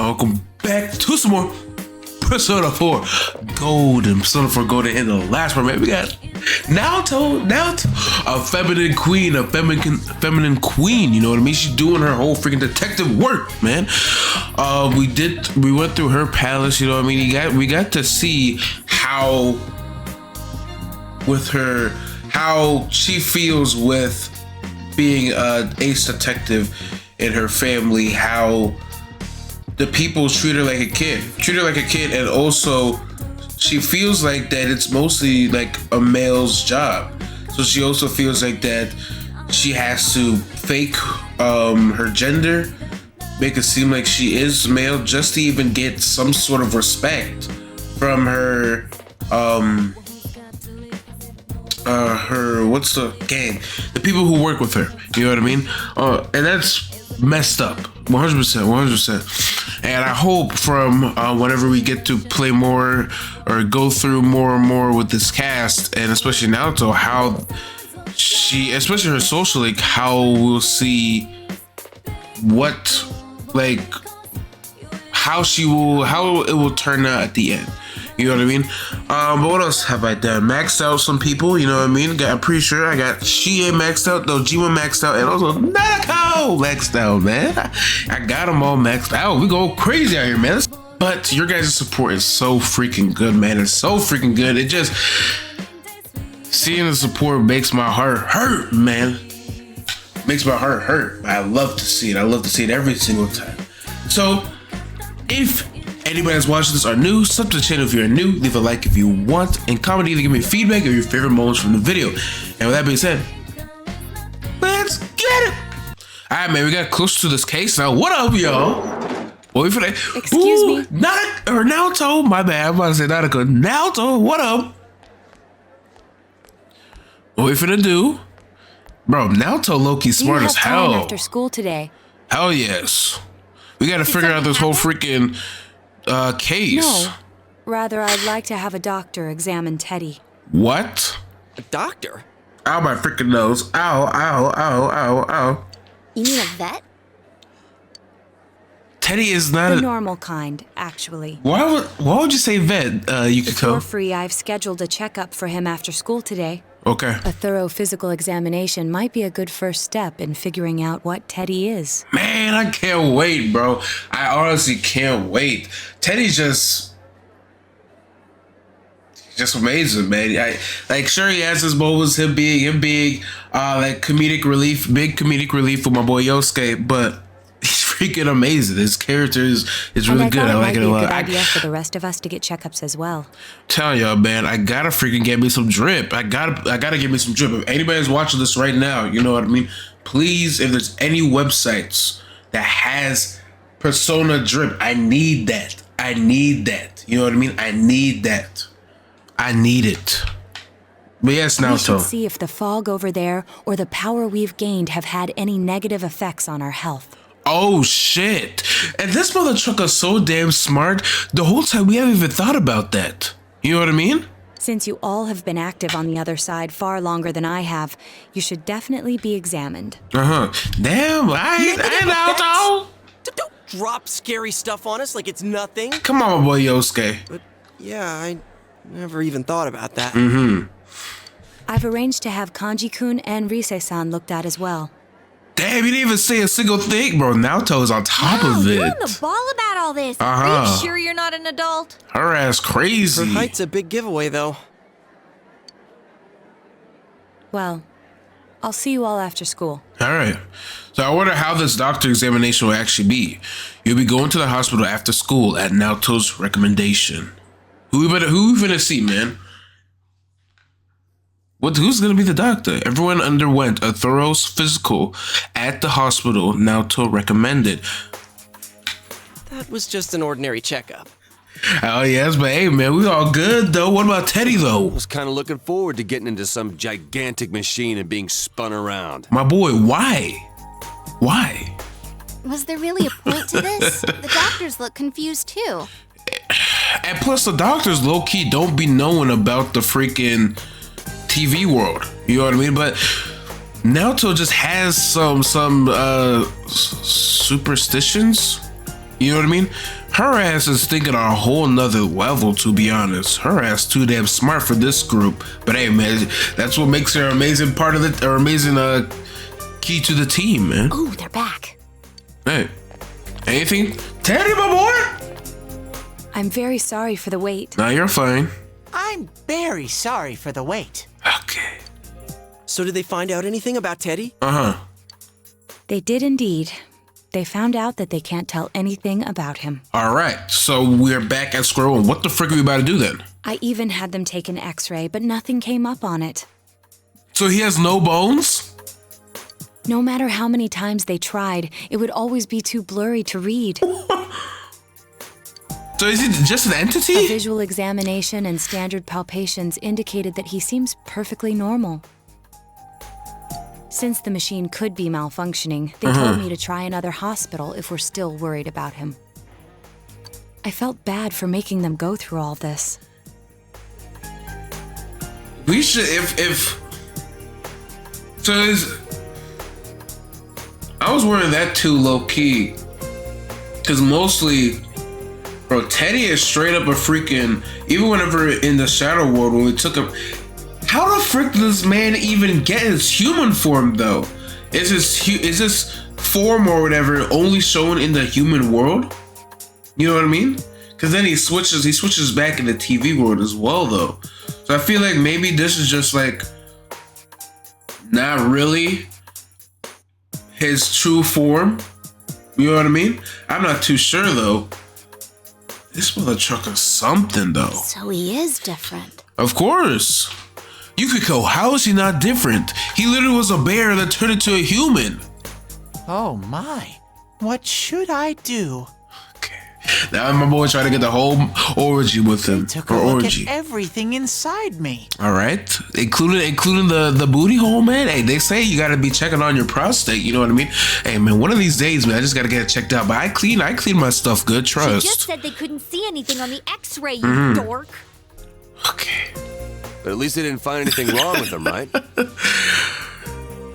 welcome back to some more Persona 4 Golden. Persona 4 Golden. In the last one, man, we got Naoto, a feminine queen, feminine queen. You know what I mean? She's doing her whole freaking detective work, man. We went through her palace. You know what I mean? We got to see how she feels with being an ace detective in her family, how the people treat her like a kid, and also she feels like that it's mostly like a male's job. So she also feels like that she has to fake her gender, make it seem like she is male just to even get some sort of respect from her the people who work with her. You know what I mean? And that's messed up. 100%. And I hope from whenever we get to play more or go through more and more with this cast, and especially Naoto, how she, especially her social link, how we'll see how it will turn out at the end. You know what I mean? But what else have I done? Maxed out some people, you know what I mean? I'm pretty sure I got Shie maxed out, Dojima maxed out, and also Nanako maxed out, man. I got them all maxed out. We go crazy out here, man. But your guys' support is so freaking good, man. It's so freaking good. It just, seeing the support makes my heart hurt, man. Makes my heart hurt. I love to see it. I love to see it every single time. So, if anybody that's watching this are new, sub to the channel if you're new, leave a like if you want, and comment either give me feedback or your favorite moments from the video. And with that being said, let's get it! Alright, man, we got close to this case now. What up, y'all? Wait for that. Excuse me? Naoto, my bad. I'm about to say Nanako. Naoto, what up? What we finna do? Bro, Naoto low-key smart as hell. After school today. Hell yes. We gotta figure out this whole freaking case. No, rather I'd like to have a doctor examine Teddy. What? A doctor? Ow, my freaking nose. Ow. You mean a vet? Teddy is not The normal kind, actually. Why would you say vet, Yukiko? For free, I've scheduled a checkup for him after school today. Okay. A thorough physical examination might be a good first step in figuring out what Teddy is. Man, I can't wait, bro. I honestly can't wait. Teddy's just amazing, man. Sure, he has his moments, him being like comedic relief, big comedic relief for my boy Yosuke, but he's freaking amazing. His character is really good. I like it a lot. It might be a good idea for the rest of us to get checkups as well. Tell y'all, man, I gotta freaking get me some drip. I gotta get me some drip. If anybody's watching this right now, you know what I mean? Please, if there's any websites that has Persona drip, I need that. You know what I mean? I need that. I need it. But yes, Naoto. We should see if the fog over there or the power we've gained have had any negative effects on our health. Oh shit! And this mother trucker is so damn smart. The whole time we haven't even thought about that. You know what I mean? Since you all have been active on the other side far longer than I have, you should definitely be examined. Damn, I Naoto. Don't drop scary stuff on us like it's nothing. Come on, my boy Yosuke. But yeah, I never even thought about that. I've arranged to have Kanji-kun and Rise-san looked at as well. Damn, you didn't even say a single thing, bro. Naoto is on top of it. You're on the ball about all this. Are you sure you're not an adult? Her ass crazy. Her height's a big giveaway, though. Well, I'll see you all after school. All right. So I wonder how this doctor examination will actually be. You'll be going to the hospital after school at Naoto's recommendation. Who we gonna see, man? Who's gonna be the doctor? Everyone underwent a thorough physical at the hospital Naoto recommended. That was just an ordinary checkup. Oh yes, but hey man, we all good though. What about Teddy though? I was kind of looking forward to getting into some gigantic machine and being spun around. My boy, why? Why? Was there really a point to this? The doctors look confused too. And plus the doctors low-key don't be knowing about the freaking TV world. You know what I mean? But Naoto just has some superstitions. You know what I mean? Her ass is thinking on a whole nother level, to be honest. Her ass too damn smart for this group. But hey, man, that's what makes her amazing part of the, or amazing key to the team, man. Oh, they're back. Hey, anything? Teddy, my boy? I'm very sorry for the wait. Nah, you're fine. I'm very sorry for the wait. Okay. So did they find out anything about Teddy? Uh-huh. They did indeed. They found out that they can't tell anything about him. All right, so we're back at square one. What the frick are we about to do then? I even had them take an x-ray, but nothing came up on it. So he has no bones? No matter how many times they tried, it would always be too blurry to read. So is he just an A entity? visual examination and standard palpations indicated that he seems perfectly normal. Since the machine could be malfunctioning, they told me to try another hospital if we're still worried about him. I felt bad for making them go through all this. We should, if so is, I was worried that too, low key, because mostly, bro, Teddy is straight up a freaking. Even whenever in the Shadow World when we took him, how the frick did this man even get his human form though? Is this form or whatever only shown in the human world? You know what I mean? Because then he switches back in the TV world as well though. So I feel like maybe this is just like not really his true form. You know what I mean? I'm not too sure though. This mother trucker's something though. So he is different. Of course. Yukiko, how is he not different? He literally was a bear that turned into a human. Oh my. What should I do? Okay. Now my boy trying to get the whole orgy with him. Took a Or look orgy. at everything inside me. All right. Including the booty hole, man. Hey, they say you gotta be checking on your prostate, you know what I mean? Hey man, one of these days, man, I just gotta get it checked out. But I clean my stuff good, She trust. just said they couldn't see anything on the x-ray, you dork. Okay. But at least they didn't find anything wrong with him, right?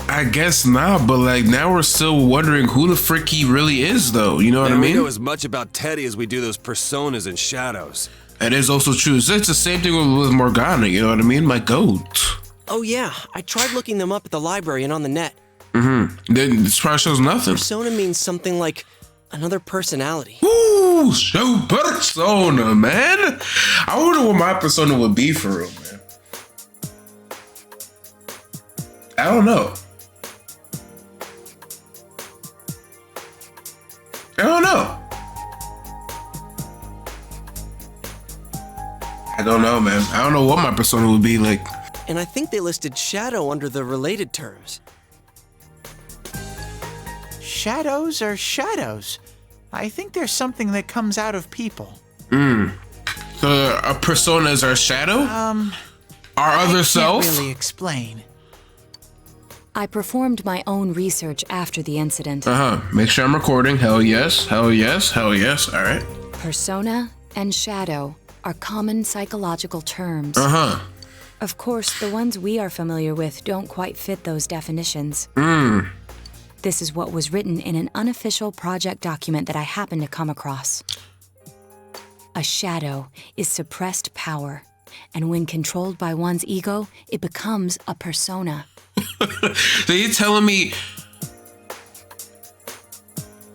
I guess not, but like now we're still wondering who the frick he really is though. You know what I And we mean? know as much about Teddy as we do those personas and shadows. That is also true. It's the same thing with Morgana, you know what I mean? My goat. Oh yeah, I tried looking them up at the library and on the net. Then this probably shows nothing. Persona means something like another personality. Ooh, show persona, man. I wonder what my persona would be for real, man. I don't know. I don't know. I don't know, man. I don't know what my persona would be like. And I think they listed shadow under the related terms. Shadows are shadows. I think there's something that comes out of people. So a persona is our shadow? Our other self? Can't really explain. I performed my own research after the incident. Make sure I'm recording. Hell yes, hell yes, hell yes. All right. Persona and shadow are common psychological terms. Of course, the ones we are familiar with don't quite fit those definitions. This is what was written in an unofficial project document that I happened to come across. A shadow is suppressed power, and when controlled by one's ego, it becomes a persona. So you're telling me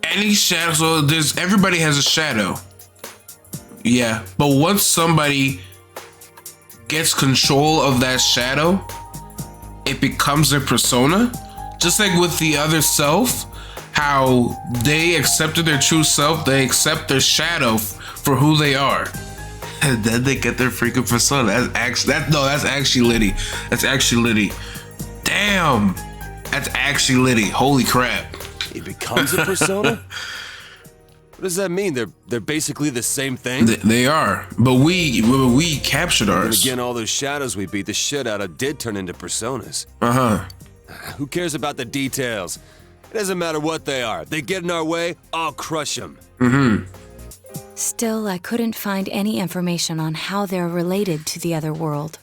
any shadow? So everybody has a shadow. Yeah, but once somebody gets control of that shadow, it becomes their persona. Just like with the other self, how they accepted their true self, they accept their shadow for who they are. And then they get their freaking persona. That's actually Liddy. That's actually Liddy. Damn, that's actually Liddy. Holy crap. He becomes a persona? What does that mean? They're basically the same thing? They are, but we captured And ours. again, all those shadows we beat the shit out of did turn into personas. Who cares about the details? It doesn't matter what they are. They get in our way, I'll crush them. Still, I couldn't find any information on how they're related to the other world.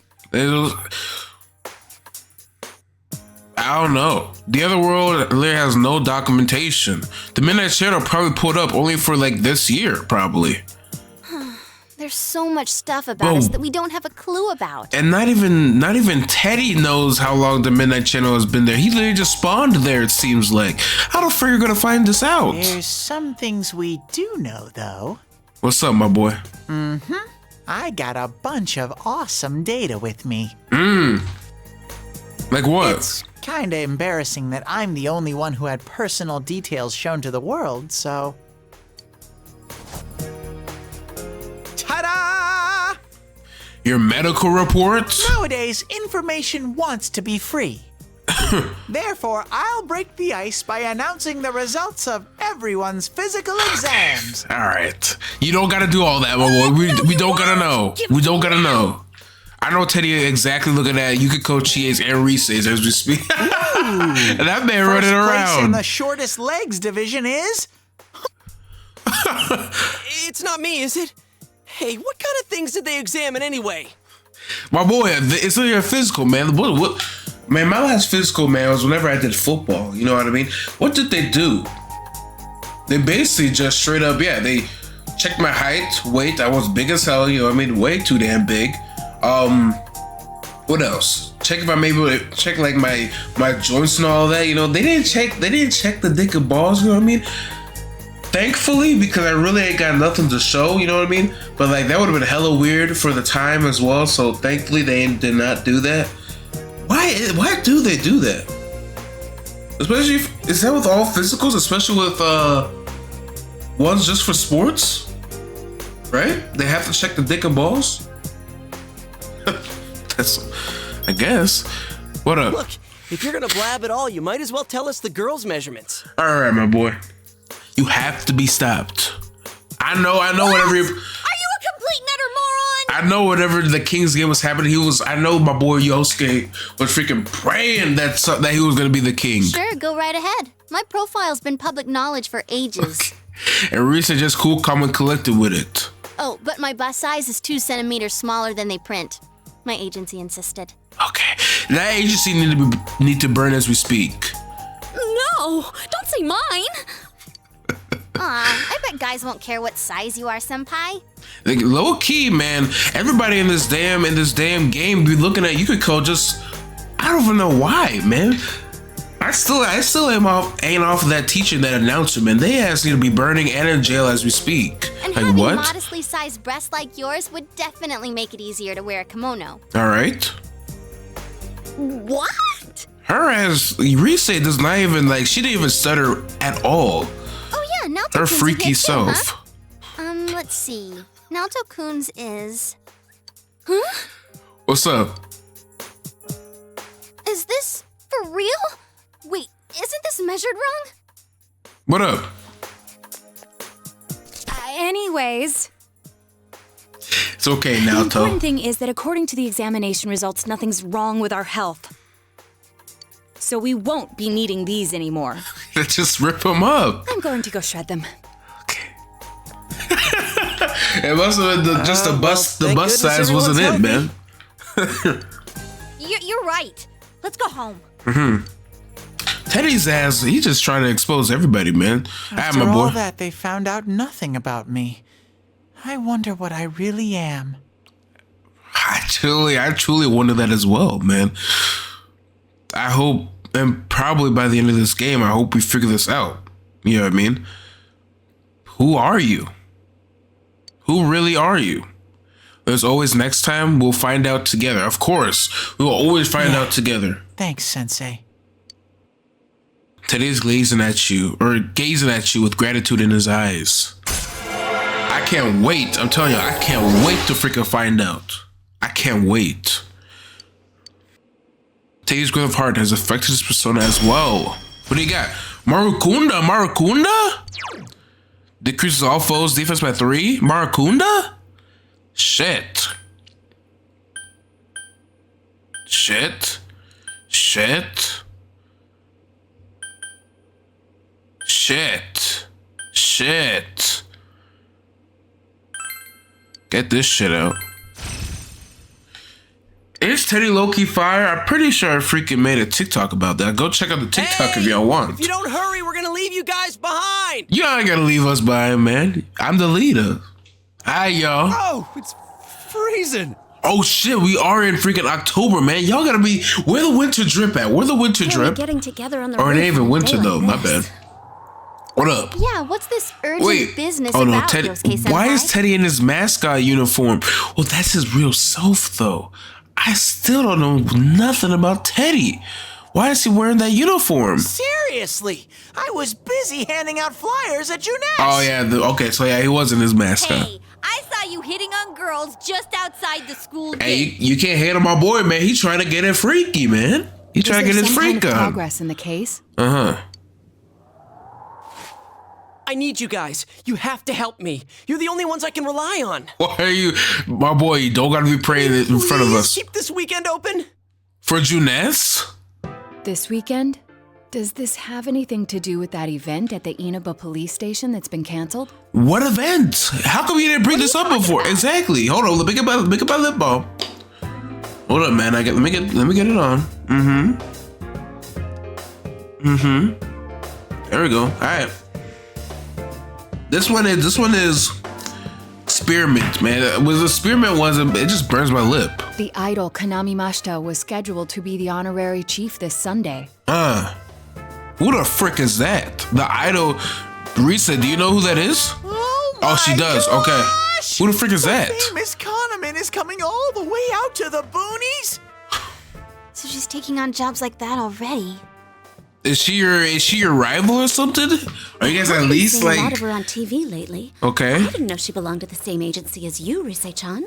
I I don't know. The other world literally has no documentation. The Midnight Shadow probably pulled up only for like this year, probably. There's so much stuff about us that we don't have a clue about. And not even Teddy knows how long the Midnight Channel has been there. He literally just spawned there, it seems like. How the frick are you gonna find this out? There's some things we do know, though. What's up, my boy? I got a bunch of awesome data with me. Like what? It's kinda embarrassing that I'm the only one who had personal details shown to the world, so... Ta-da! Your medical reports? Nowadays, information wants to be free. Therefore, I'll break the ice by announcing the results of everyone's physical exams. All right. You don't gotta do all that, my boy. We don't gotta know. We don't gotta know. I know Teddy exactly looking at Yukiko Chie's and Rise's as we speak. And that man running First place in around. the shortest legs division is... It's not me, is it? Hey, what kind of things did they examine anyway? My boy, it's like a physical, man. What? Man, my last physical, man, was whenever I did football. You know what I mean? What did they do? They basically just straight up, yeah, they checked my height, weight. I was big as hell, you know what I mean? Way too damn big. What else? Check if I maybe check like my joints and all that, you know. They didn't check the dick and balls, you know what I mean? Thankfully, because I really ain't got nothing to show, you know what I mean? But like that would have been hella weird for the time as well. So thankfully they did not do that. Why do they do that? Especially is that with all physicals, especially with ones just for sports? Right? They have to check the dick and balls? That's, I guess. What up? Look, if you're gonna blab at all, you might as well tell us the girls' measurements. All right, my boy. You have to be stopped. I know. Whatever. Are you a complete nutter moron? I know. Whatever the King's game was happening, I know my boy Yosuke was freaking praying that he was gonna be the king. Sure, go right ahead. My profile's been public knowledge for ages. And Risa just cool, calm, and collected with it. Oh, but my bust size is 2 centimeters smaller than they print. My agency insisted. Okay, that agency need to burn as we speak. No, don't say mine. Aw, I bet guys won't care what size you are, senpai. Like low key, man. Everybody in this damn game be looking at Yukiko. Just I don't even know why, man. I still ain't off of that teaching, that announcer, man. They asked me to be burning and in jail as we speak. And like having what? modestly sized breasts like yours would definitely make it easier to wear a kimono. All right. What? Her ass, Rise does not even she didn't even stutter at all. Oh yeah, Naoto-kun's Her a freaky hit too, self. huh? Let's see. Naoto-kun's is... What's up? Is this for real? Wait, isn't this measured wrong? What up? Anyways, It's okay, the important Naoto. thing is that according to the examination results, nothing's wrong with our health. So we won't be needing these anymore. Let's just rip them up. I'm going to go shred them. Okay. It must have been just the bus. well, The thank bus goodness size wasn't it, everyone's man. You're right. Let's go home. Teddy's ass. He's just trying to expose everybody, man. After my boy. all that, they found out nothing about me. I wonder what I really am. I truly wonder that as well, man. I hope, and probably by the end of this game, I hope we figure this out. You know what I mean? Who are you? Who really are you? There's always next time. We'll find out together. Of course, we will always find out together. Thanks, Sensei. Teddy's gazing at you with gratitude in his eyes. I can't wait. I'm telling you, I can't wait to freaking find out. I can't wait. Teddy's growth of heart has affected his persona as well. What do you got? Marukunda? Decreases all foes' defense by 3? Marukunda? Shit. Get this shit out. It's Teddy low-key fire? I'm pretty sure I freaking made a TikTok about that. Go check out the TikTok if y'all want. If you don't hurry, we're gonna leave you guys behind. You ain't gotta leave us behind, man. I'm the leader. Hi, y'all. Oh, it's freezing. Oh shit, we are in freaking October, man. Y'all gotta be. Where the winter drip at? Where the winter drip? Getting together on the Or it roof ain't even on a winter day though. like My this. bad. What up? Yeah, what's this urgent business Oh no, about, Teddy. Yosuke-senpai? Why is Teddy in his mascot uniform? Well, that's his real self, though. I still don't know nothing about Teddy. Why is he wearing that uniform? Seriously, I was busy handing out flyers at Juness. Oh yeah. Okay, so yeah, he wasn't his mascot. Hey, I saw you hitting on girls just outside the school gate. Hey, you can't hate on my boy, man. He's trying to get it freaky, man. He trying to Is get there his some kind freak of on. progress in the case? I need you guys. You have to help me. You're the only ones I can rely on. Why are you, my boy? You don't gotta be praying in front of Please us. keep this weekend open. For Juness? This weekend? Does this have anything to do with that event at the Inaba police station that's been canceled? What event? How come you didn't bring this up before? Exactly. Hold on. Make up my lip balm. Hold up, man. Let me get it on. There we go. All right. This one is spearmint, man. With the spearmint ones, it just burns my lip. The idol Kanami Mashita was scheduled to be the honorary chief this Sunday. Who the frick is that? The idol, Risa. Do you know who that is? Oh, she does. Gosh. Okay. Who the frick is that? Famous Kahneman is coming all the way out to the boonies. So she's taking on jobs like that already. Is she your rival or something? Are you guys at I've been least seeing a lot like of her on TV lately. okay? I didn't know she belonged to the same agency as you, Rise-chan.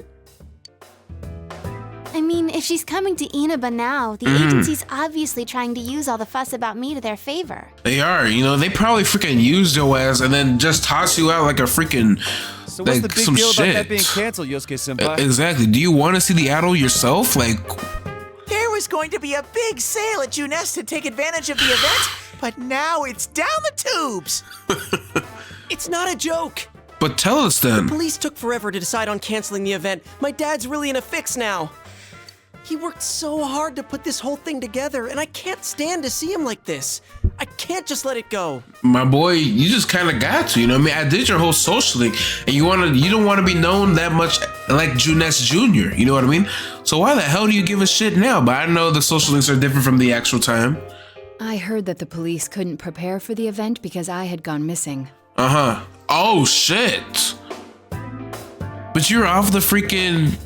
I mean, if she's coming to Inaba now, the agency's obviously trying to use all the fuss about me to their favor. They are. You know, they probably freaking used your ass and then just toss you out like a freaking So what's like the big some deal shit. about that being canceled, Yosuke-senpai? Exactly. Do you want to see the idol yourself? Like, There was going to be a big sale at Juness to take advantage of the event, but now it's down the tubes. It's not a joke. but tell us then. Police took forever to decide on canceling the event. My dad's really in a fix now. He worked so hard to put this whole thing together, and I can't stand to see him like this. I can't just let it go. My boy, you just kind of got to. You know what I mean? I did your whole social link, and you don't want to be known that much like Juness Jr. You know what I mean? So why the hell do you give a shit now? But I know the social links are different from the actual time. I heard that the police couldn't prepare for the event because I had gone missing. Oh shit. But you're off the freaking.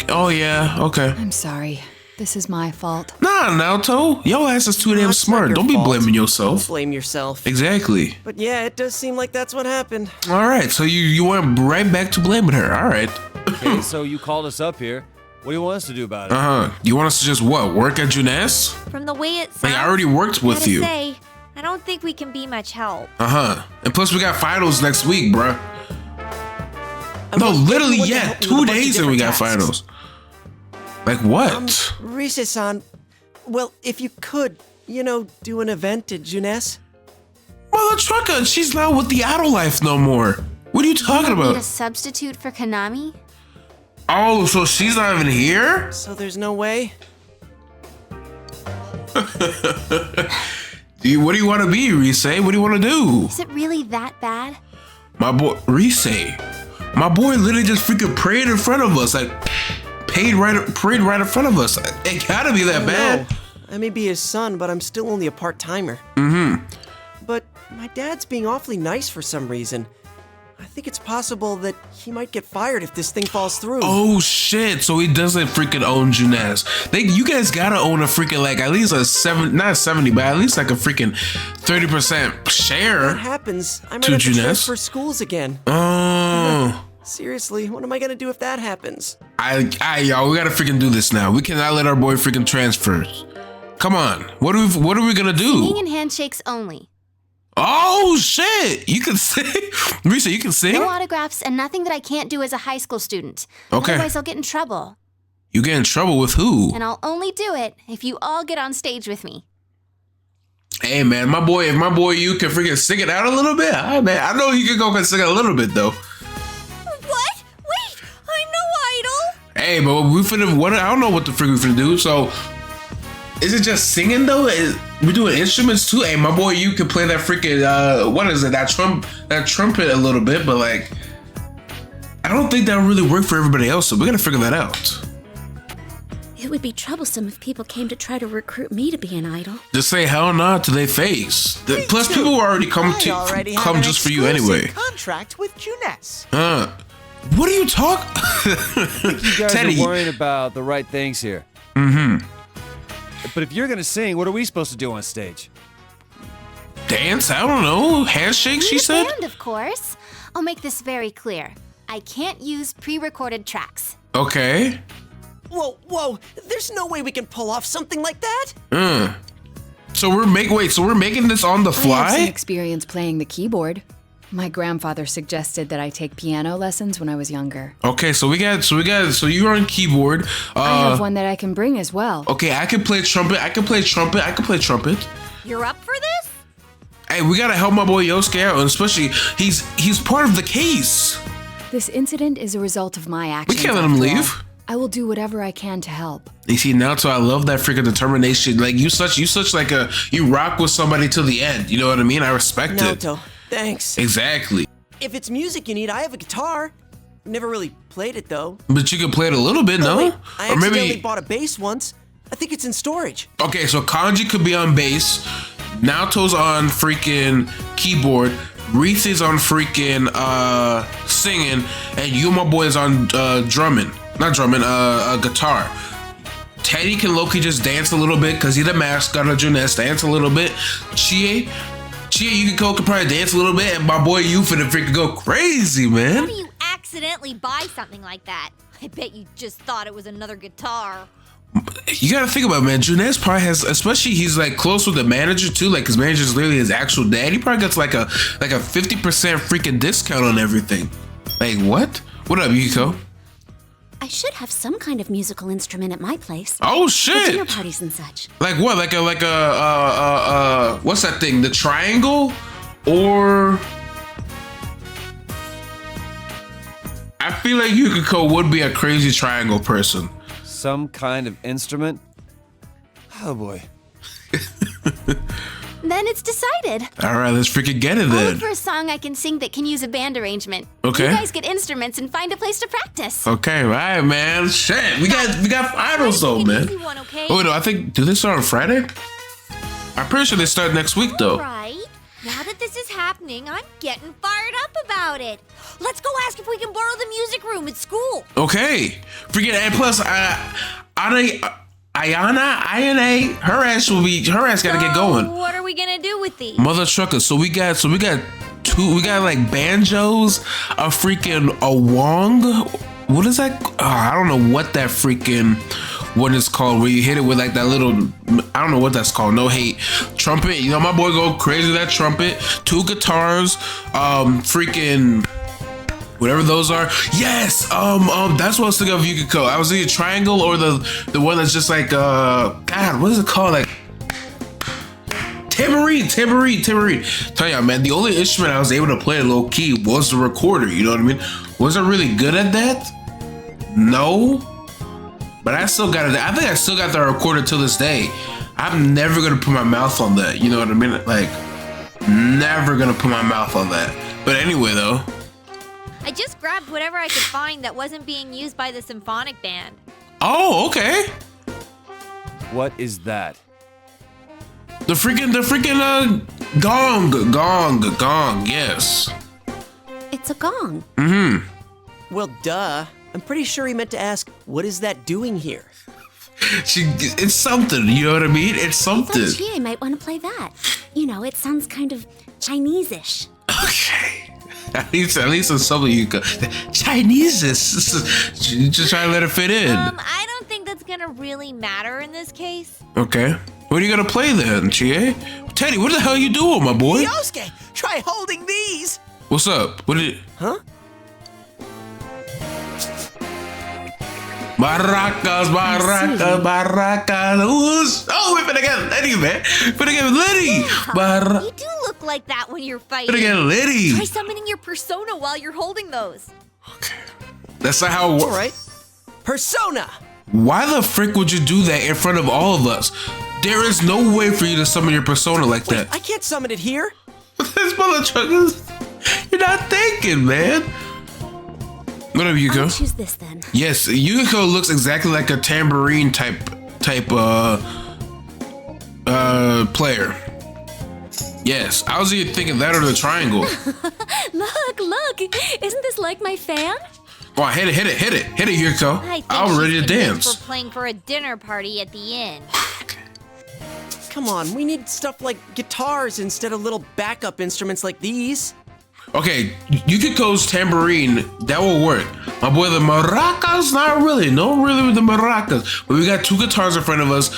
Oh yeah. Okay. I'm sorry. This is my fault. Nah, Naoto. Your ass is too damn It's not smart. your Don't be fault. blaming yourself. Don't blame yourself. Exactly. But yeah, it does seem like that's what happened. All right. So you went right back to blaming her. All right. Okay, so you called us up here. What do you want us to do about it? You want us to just what? Work at Juness? From the way it sounds, Like I already worked with gotta you. say, I don't think we can be much help. And plus we got finals next week, bruh. I No, want literally, everyone to yeah. help me 2 with a bunch of days and we got different tasks. finals. Like what? Rise-san, well, if you could, do an event at Juness. Mother trucker, she's not with the Idol Life no more. What are you talking Need a about? substitute for Konami? Oh, so she's not even here? So there's no way? What do you want to be, Rise? What do you want to do? Is it really that bad? My boy, Rise. My boy literally just freaking prayed in front of us. Like, prayed right in front of us. It gotta be that bad. No, I may be his son, but I'm still only a part-timer. But my dad's being awfully nice for some reason. I think it's possible that he might get fired if this thing falls through. Oh shit! So he doesn't freaking own Juness. You guys gotta own a freaking like at least not 70, but at least like a freaking 30% If that share happens, I might to have to Juness. transfer schools again. Oh, Seriously, what am I gonna do if that happens? y'all, we gotta freaking do this now. We cannot let our boy freaking transfer. Come on, what are we gonna do? Singing and handshakes only. Oh shit! You can sing, Risa. You can sing. No autographs and nothing that I can't do as a high school student. Okay. Otherwise, I'll get in trouble. You get in trouble with who? And I'll only do it if you all get on stage with me. Hey man, if my boy you can freaking sing it out a little bit. All right, man. I know he can go and sing it a little bit though. What? Wait, I'm no idol. Hey, but we finna, what, I don't know what the frick we finna do. So, is it just singing though? We doing instruments too? Hey, my boy, you can play that freaking, what is it? That trumpet a little bit, but like, I don't think that would really work for everybody else. So we gotta figure that out. It would be troublesome if people came to try to recruit me to be an idol. Just say hell no to their face. Plus, too. people already come I come have just an for you anyway. Contract with Junes. What are you talking? You guys Teddy. are worrying about the right things here. But if you're gonna sing, what are we supposed to do on stage? Dance? I don't know. Handshake? She Lead a said. band, of course. I'll make this very clear. I can't use pre-recorded tracks. Okay. Whoa, there's no way we can pull off something like that. So we're making this on the I have some fly? experience playing the keyboard. My grandfather suggested that I take piano lessons when I was younger. Okay, so you're on keyboard. I have one that I can bring as well. Okay, I can play trumpet. You're up for this? Hey, we gotta help my boy Yosuke out, and especially he's part of the case. This incident is a result of my We actions. can't let him after all. leave. I will do whatever I can to help. You see, Naoto, I love that freaking determination. Like you rock with somebody till the end. You know what I mean? I respect it. Naoto, thanks. Exactly. If it's music you need, I have a guitar. Never really played it though. But you can play it a little bit, no? Wait, I Or accidentally maybe. bought a bass once. I think it's in storage. Okay, so Kanji could be on bass. Naoto's on freaking keyboard. Reese is on freaking singing, and you, my boy, is on guitar. Teddy can low-key just dance a little bit because he's the mascot of Junes. Dance a little bit. Chie, you can probably dance a little bit, and my boy, you finna freaking go crazy, How man. do you accidentally buy something like that? I bet you just thought it was another guitar. You gotta think about it, man. Junes probably has, especially he's like close with the manager too. Like his manager's literally his actual dad. He probably gets like a 50% freaking discount on everything. Like what? What up, Yukiko? I should have some kind of musical instrument at my place. Oh For dinner shit! parties and such. Like what? Like a what's that thing? The triangle, or I feel like Yukiko would be a crazy triangle person. Some kind of instrument? Oh boy. Then it's decided. All right, let's freaking get it I'll then. look for a song I can sing that can use a band arrangement. Okay. You guys get instruments and find a place to practice. Okay, right, man. Shit, we got finals though, Take it man. easy one, okay? Oh no, I think do they start on Friday? I'm pretty sure they start next week though. Right. Now that this is happening, I'm getting fired up about it. Let's go ask if we can borrow the music room at school. Okay, forget and plus, Ayana, her ass gotta get going. So what are we gonna do with these? Mother trucker. So we got like banjos, a freaking a wong. What is that? I don't know what that freaking what it's called. Where you hit it with like that little, I don't know what that's called. No hate. Trumpet. You know my boy go crazy with that trumpet. 2 guitars. Freaking. Whatever those are. Yes. That's what I was thinking of Yukiko. I was thinking triangle or the one that's just like God, what is it called? Like tambourine. Tell ya, man, the only instrument I was able to play low key was the recorder. You know what I mean? Was I really good at that? No. But I still got it. I think I still got the recorder till this day. I'm never gonna put my mouth on that. You know what I mean? Like, never gonna put my mouth on that. But anyway, though. I just grabbed whatever I could find that wasn't being used by the symphonic band. Oh, okay. What is that? The freaking gong. Yes. It's a gong. Well, duh. I'm pretty sure he meant to ask, what is that doing here? It's something. You know what I mean? It's something. Chie might want to play that. You know, it sounds kind of Chinese-ish. Okay. At least it's something you could. Chinese is just trying to let it fit in. I don't think that's gonna really matter in this case. Okay. What are you gonna play then, Chie? Teddy, what the hell you doing, my boy? Yosuke, try holding these. What's up? What did? Huh? Baracas. Oh, we finna get Letty, man. You do look like that when you're fighting. Finna get Letty. Try summoning your persona while you're holding those. That's not how it works. All right. Persona! Why the frick would you do that in front of all of us? There is no way for you to summon your persona like Wait, that. I can't summon it here. This motherfucker is... You're not thinking, man. What up, Yuko? I'll choose this then. Yes, Yuko looks exactly like a tambourine type player. Yes, I was either thinking that or the triangle. Look! Isn't this like my fan? Oh, hit it, Yuko. I think I'm ready to she's convinced dance. We're playing for a dinner party at the inn. Come on, we need stuff like guitars instead of little backup instruments like these. Okay, Yukiko's tambourine, that will work. My boy, the maracas, not really. No, really with the maracas. But we got 2 guitars in front of us.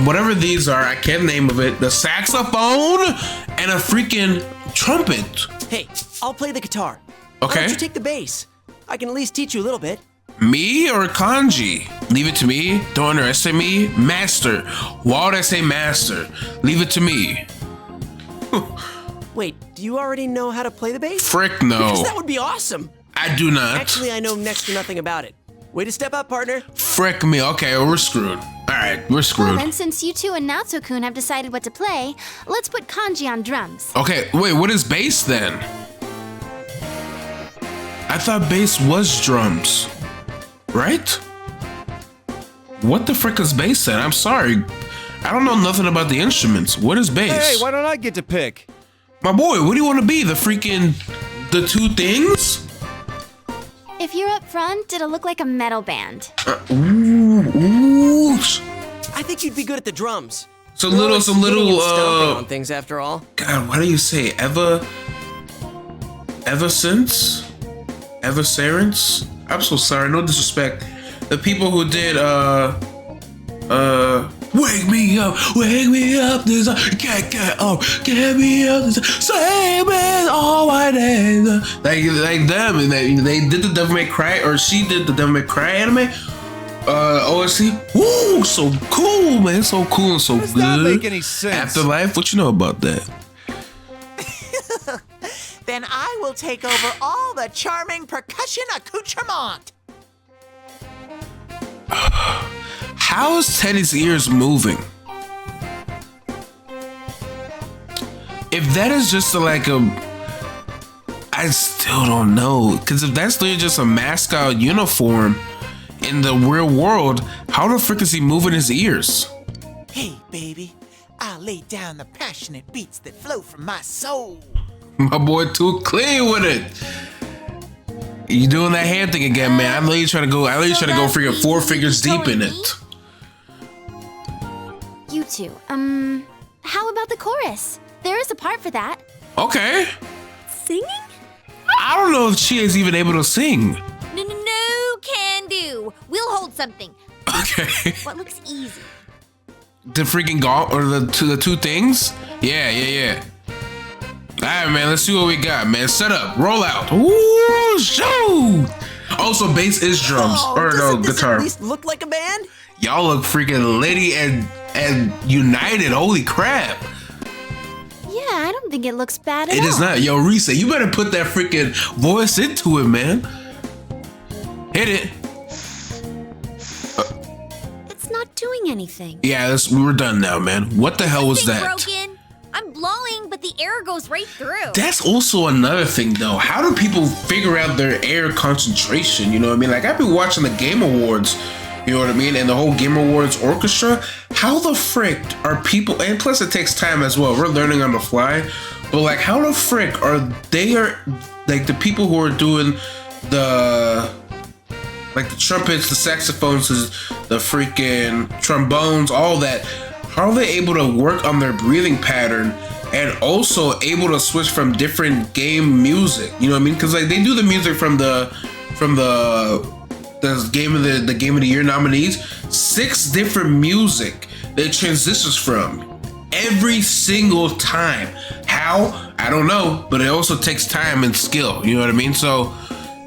Whatever these are, I can't name of it. The saxophone and a freaking trumpet. Hey, I'll play the guitar. Okay. Why don't you take the bass? I can at least teach you a little bit. Me or kanji? Leave it to me. Don't underestimate me. Master. Why would I say master? Leave it to me. Wait, do you already know how to play the bass? Frick no. Because that would be awesome. I do not. Actually, I know next to nothing about it. Way to step up, partner. Frick me. Okay, we're screwed. All right, we're Well, screwed. then, since you two and Natsu-kun have decided what to play, let's put Kanji on drums. Okay, wait, what is bass then? I thought bass was drums, right? What the frick is bass then? I'm sorry. I don't know nothing about the instruments. What is bass? Hey, why don't I get to pick? My boy, what do you want to be? The 2 things? If you're up front, it'll look like a metal band. Ooh. I think you'd be good at the drums. Some You're little, always hitting and stomping uh, on things after all. God, why do you say ever since? I'm so sorry, no disrespect. The people who did, wake me up, this get up, get me up, same as all my days. Like them, and they did the Devil May Cry, or she did the Devil May Cry anime. OSC, woo, so cool, man, so cool and so Does good. that make any sense? Afterlife, what you know about that? Then I will take over all the charming percussion accoutrement. How is Teddy's ears moving? If that is just I still don't know. Because if that's literally just a mascot uniform in the real world, how the frick is he moving his ears? Hey, baby, I'll lay down the passionate beats that flow from my soul. My boy too clean with it. You doing that hand thing again, man. I know you're trying to go freaking 4 fingers deep in it. You two, how about the chorus? There is a part for that. Okay. Singing? I don't know if she is even able to sing. No, can do. We'll hold something. Okay. What looks easy? The freaking golf or the 2 things? Yeah. Alright, man, let's see what we got, man. Set up, roll out. Ooh, shoot! Also, bass is drums. Doesn't this guitar. at least look like a band? Y'all look freaking litty and united. Holy crap. Yeah, I don't think it looks bad at all. It is not. Yo, Risa, you better put that freaking voice into it, man. Hit it. It's not doing anything. Yeah, we're done now, man. What the hell was Thing that? broken. I'm blowing, but the air goes right through. That's also another thing, though. How do people figure out their air concentration? You know what I mean? Like, I've been watching the Game Awards, you know what I mean? And the whole Game Awards orchestra. How the frick are people, and plus it takes time as well. We're learning on the fly. But, like, how the frick are like, the people who are doing the trumpets, the saxophones, the freaking trombones, all that. How are they able to work on their breathing pattern and also able to switch from different game music? You know what I mean? Because like they do the music from the game of the year nominees. 6 different music that transitions from every single time. How? I don't know, but it also takes time and skill. You know what I mean? So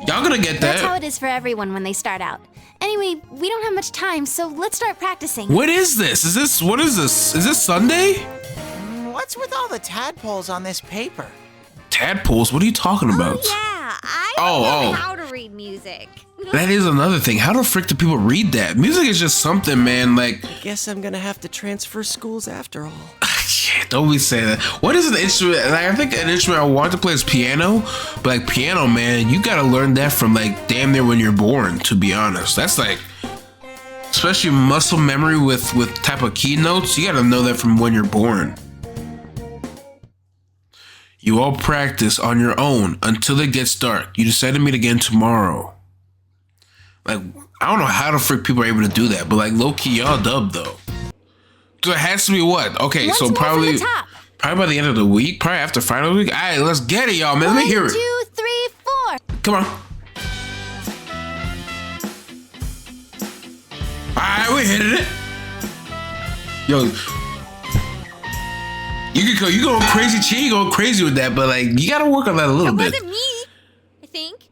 y'all gonna get that. That's how it is for everyone when they start out. Anyway, we don't have much time, so let's start practicing. What is this? What is this? Is this Sunday? What's with all the tadpoles on this paper? Tadpoles? What are you talking about? Yeah, I don't know how to read music. That is another thing. How the frick do people read that? Music is just something, man. Like, Guess I'm gonna have to transfer schools after all. don't we say that? What is an instrument? Like, I think an instrument I want to play is piano, but like piano, man, you gotta learn that from like damn near when you're born. To be honest, that's like, especially muscle memory with type of key notes. You gotta know that from when you're born. You all practice on your own until it gets dark. You decide to meet again tomorrow. Like, I don't know how the frick people are able to do that, but like low key, y'all dub though. So it has to be what? Okay, Once so more from probably the top. by the end of the week, probably after final week. All right, let's get it, y'all, man. Let me hear 1, it. 2, 3, 4. Come on. All right, we hitting it. Yo, you going crazy, Chi. You going crazy with that, but like you gotta work on that a little It bit. wasn't me, I think.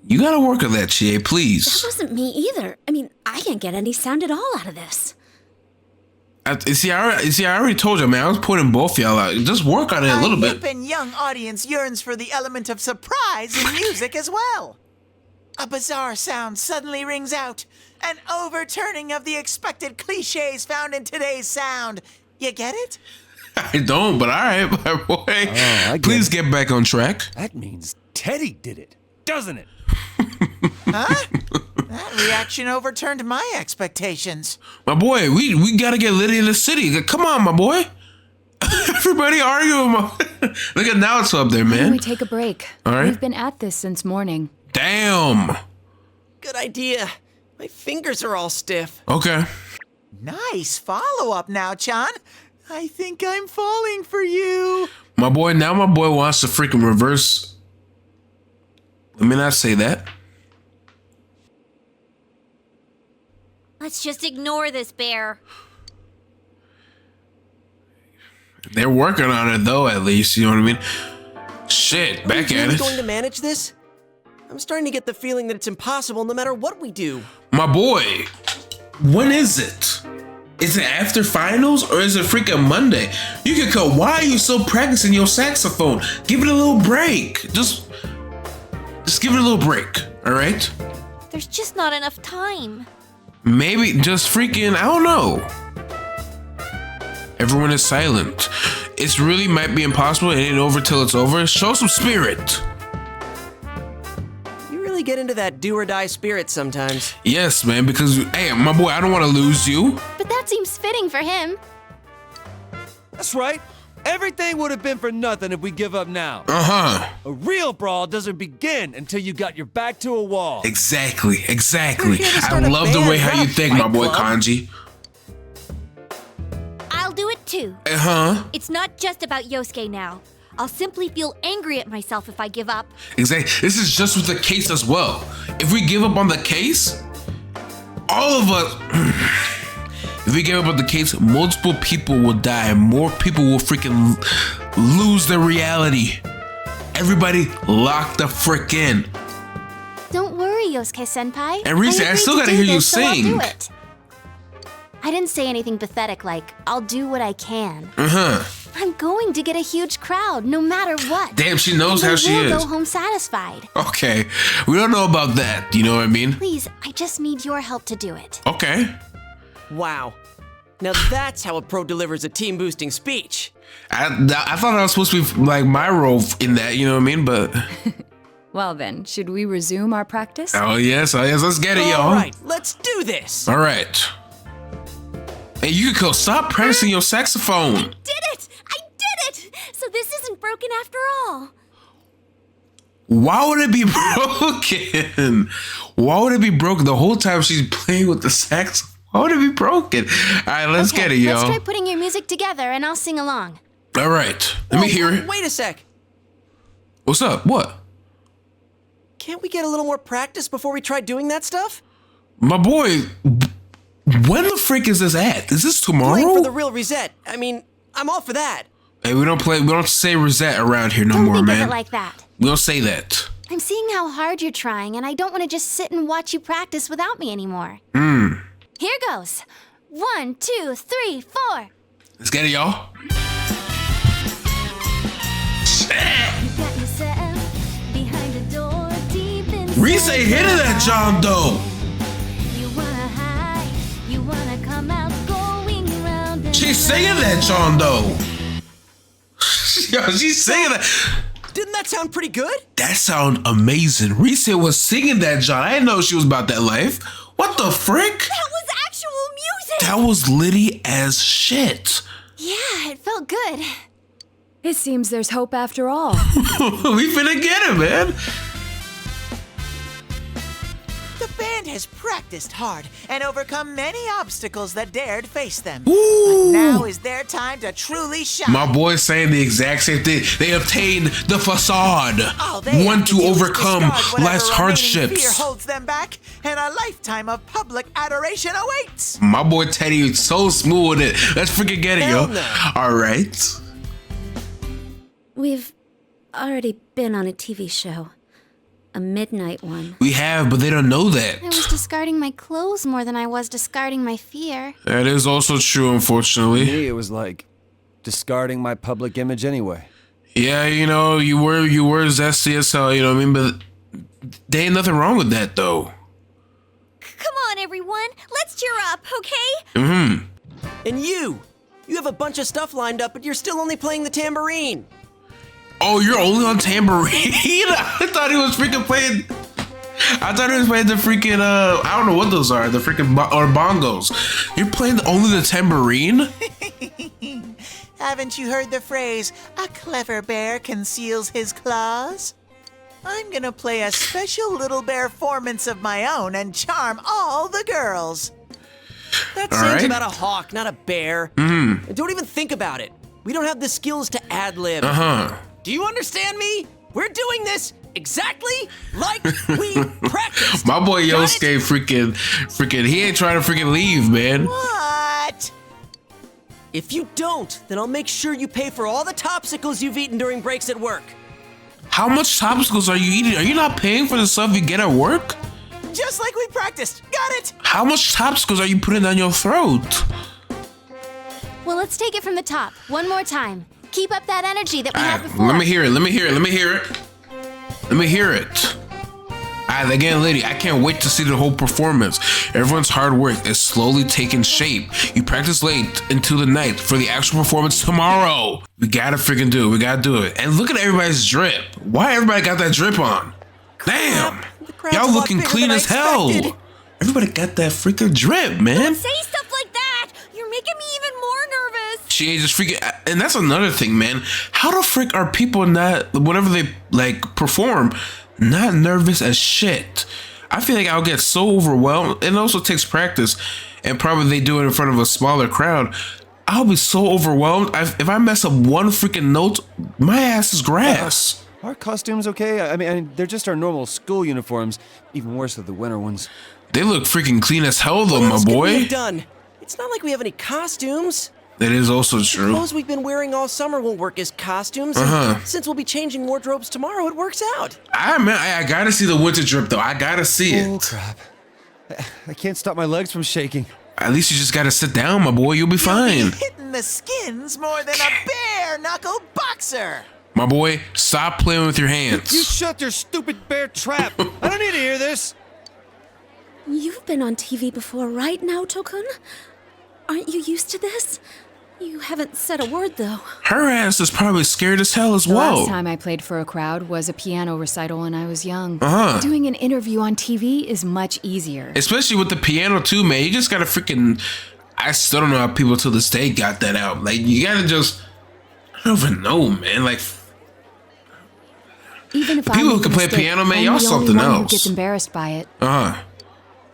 You gotta work on that, Chi, please. That wasn't me either. I mean, I can't get any sound at all out of this. I already told you, man. I was putting both y'all out. Just work on it a little hip bit. and young audience yearns for the element of surprise in music as well. A bizarre sound suddenly rings out, an overturning of the expected cliches found in today's sound. You get it? I don't, but all right, my boy. I get Please it. get back on track. That means Teddy did it, doesn't it? Huh? That reaction overturned my expectations. My boy, we gotta get Liddy in the city. Come on, my boy. Everybody arguing. Look at now it's up there, Why don't man. we take a break? All right. We've been at this since morning. Damn. Good idea. My fingers are all stiff. Okay. Nice follow-up now, Chan. I think I'm falling for you. My boy wants to freaking reverse. Let me not say that. Let's just ignore this, Bear. They're working on it though, at least. You know what I mean? Shit, back Are you at really it. going to manage this? I'm starting to get the feeling that it's impossible no matter what we do. My boy, when is it? Is it after finals or is it freaking Monday? You can go, why are you still practicing your saxophone? Give it a little break. Just give it a little break, all right? There's just not enough time. Maybe just freaking, I don't know. Everyone is silent. It's really might be impossible. It ain't over till it's over. Show some spirit. You really get into that do or die spirit sometimes. Yes, man, because, hey, my boy, I don't want to lose you. But that seems fitting for him. That's right. Everything would have been for nothing if we give up now. Uh-huh. A real brawl doesn't begin until you got your back to a wall. Exactly. We're here to I start a love the band, way how not you a think, my fight boy club. Kanji. I'll do it too. Uh-huh. It's not just about Yosuke now. I'll simply feel angry at myself if I give up. Exactly. This is just with the case as well. If we give up on the case, all of us... If we give up on the case, multiple people will die. More people will freaking lose their reality. Everybody lock the frick in. Don't worry, Yosuke-senpai. And Reese, I agreed still to gotta do hear you this, so I'll sing. do it. I didn't say anything pathetic like, I'll do what I can. Uh-huh. I'm going to get a huge crowd, no matter what. Damn, she knows And how I she will is. go home satisfied. Okay. We don't know about that. You know what I mean? Please, I just need your help to do it. Okay. Wow. Now that's how a pro delivers a team boosting speech. I thought I was supposed to be like my role in that, you know what I mean? But, Well then, should we resume our practice? oh yes, let's get it, y'all. All right, let's do this. All right. Hey, Yukiko, stop practicing your saxophone. Did it! I did it! So this isn't broken after all. Why would it be broken? Why would it be broken the whole time she's playing with the saxophone? Why would it be broken? All right, let's Okay, get it, let's y'all. try putting your music together and I'll sing along. All right, let me hear it. Wait a sec. What's up? What? Can't we get a little more practice before we try doing that stuff? My boy, when the freak is this at? Is this tomorrow? Playing for the real reset. I mean, I'm all for that. Hey, we don't say Rosette around here no Don't more, think man. of it like that. We don't say that. I'm seeing how hard you're trying, and I don't want to just sit and watch you practice without me anymore. Here goes. 1, 2, 3, 4. Let's get it, y'all. You got yourself behind a door deep in Reese ain't hitting that John though. You wanna hide, you wanna come out going round and She's singing that John though. Yo, she's singing that. Didn't that sound pretty good? That sound amazing. Reese was singing that John. I didn't know she was about that life. What the frick? That was actual music! That was litty as shit. Yeah, it felt good. It seems there's hope after all. We finna get it, man. The band has practiced hard and overcome many obstacles that dared face them. Ooh. But now is their time to truly shine. My boy's saying the exact same thing. They obtained the facade. All they One have to do is overcome discard whatever life's remaining hardships. Fear holds them back, and a lifetime of public adoration awaits. My boy Teddy is so smooth with it. Let's freaking get it, Hell yo. no. All right. We've already been on a TV show. A midnight one. We have, but they don't know that. I was discarding my clothes more than I was discarding my fear. That is also true, unfortunately. Me, it was like discarding my public image anyway. Yeah, you know, you were zesty as hell, you know what I mean? But there ain't nothing wrong with that, though. Come on, everyone. Let's cheer up, okay? Mm-hmm. And you have a bunch of stuff lined up, but you're still only playing the tambourine. Oh, you're only on tambourine? I thought he was freaking playing... I thought he was playing the freaking, I don't know what those are. The freaking or bongos. You're playing only the tambourine? Haven't you heard the phrase, a clever bear conceals his claws? I'm gonna play a special little bear performance of my own and charm all the girls. That All sings right. about a hawk, not a bear. Mm-hmm. And don't even think about it. We don't have the skills to ad-lib. Uh-huh. Do you understand me? We're doing this exactly like we practiced. My boy Got it? Yosuke freaking, he ain't trying to freaking leave, man. What? If you don't, then I'll make sure you pay for all the topsicles you've eaten during breaks at work. How much topsicles are you eating? Are you not paying for the stuff you get at work? Just like we practiced. Got it? How much topsicles are you putting down your throat? Well, let's take it from the top. One more time. Keep up that energy that we had Alright, before. let me hear it. Let me hear it. Let me hear it. Let me hear it. Alright, again, lady, I can't wait to see the whole performance. Everyone's hard work is slowly taking shape. You practice late into the night for the actual performance tomorrow. We gotta freaking do it. We gotta do it. And look at everybody's drip. Why everybody got that drip on? Damn. The crowd's a Y'all lot looking bigger clean than I as hell. expected. Everybody got that freaking drip, man. Say stuff like that. You're making me even more nervous. She ain't just freaking, and that's another thing, man. How the frick are people not, whenever they like perform, not nervous as shit? I feel like I'll get so overwhelmed. It also takes practice, and probably they do it in front of a smaller crowd. I'll be so overwhelmed. If I mess up one freaking note, my ass is grass. Our costumes okay? I mean, they're just our normal school uniforms. Even worse are the winter ones. They look freaking clean as hell, though, What my else could we boy. have done? It's not like we have any costumes. That is also true. Clothes we've been wearing all summer won't work as costumes. Uh-huh. And since we'll be changing wardrobes tomorrow, it works out. I gotta see the winter drip, though. I gotta see it. Oh, crap. I can't stop my legs from shaking. At least you just gotta sit down, my boy. You'll be fine. Hitting the skins more than a bare knuckle boxer. My boy, stop playing with your You hands. shut your stupid bear trap! I don't need to hear this! You've been on TV before, right now, Tokun? Aren't you used to this? You haven't said a word, though. Her ass is probably scared as hell as The well. last time I played for a crowd was a piano recital when I was young. Uh-huh. Doing an interview on TV is much easier. Especially with the piano too, man. You just gotta freaking. I still don't know how people to this day got that out. Like you gotta just. I don't even know, man. Like Even if people I who make can a play mistake, piano, man, I'm y'all the only something one who else. gets embarrassed by it.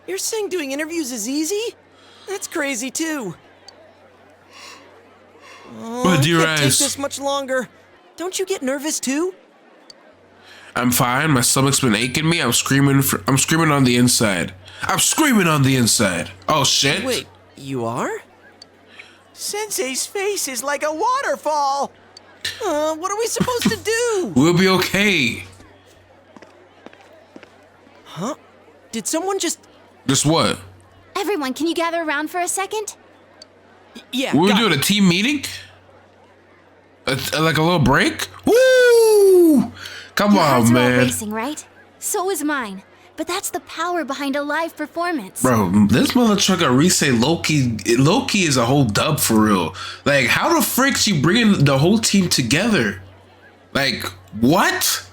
You're saying doing interviews is easy? That's crazy too. Oh, But I dear can't take eyes. this much longer. Don't you get nervous too? I'm fine. My stomach's been aching me. I'm screaming. I'm screaming on the inside. I'm screaming on the inside. Oh shit! Wait, you are? Sensei's face is like a waterfall. What are we supposed to do? We'll be okay. Huh? Did someone just... Just what? Everyone, can you gather around for a second? Yeah, We were got doing it. a team meeting. Like a little break. Woo! Come Your heart's on, are all man. racing, right? So is mine. but that's the power behind a live performance. Bro, this mother trucker Rise Loki is a whole dub for real. Like, how the frick she bringing the whole team together? Like, what?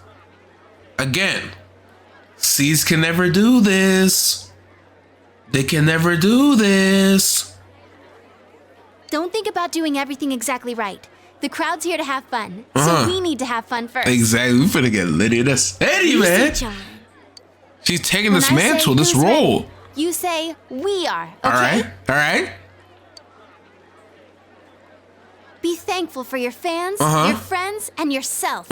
Again, C's can never do this. They can never do this. Don't think about doing everything exactly right. The crowd's here to have fun, so we need to have fun first. Exactly, we finna get litty. That's steady, man. She's taking this mantle, this role. Ready, you say, we are, okay? All right. Be thankful for your fans, your friends, and yourself.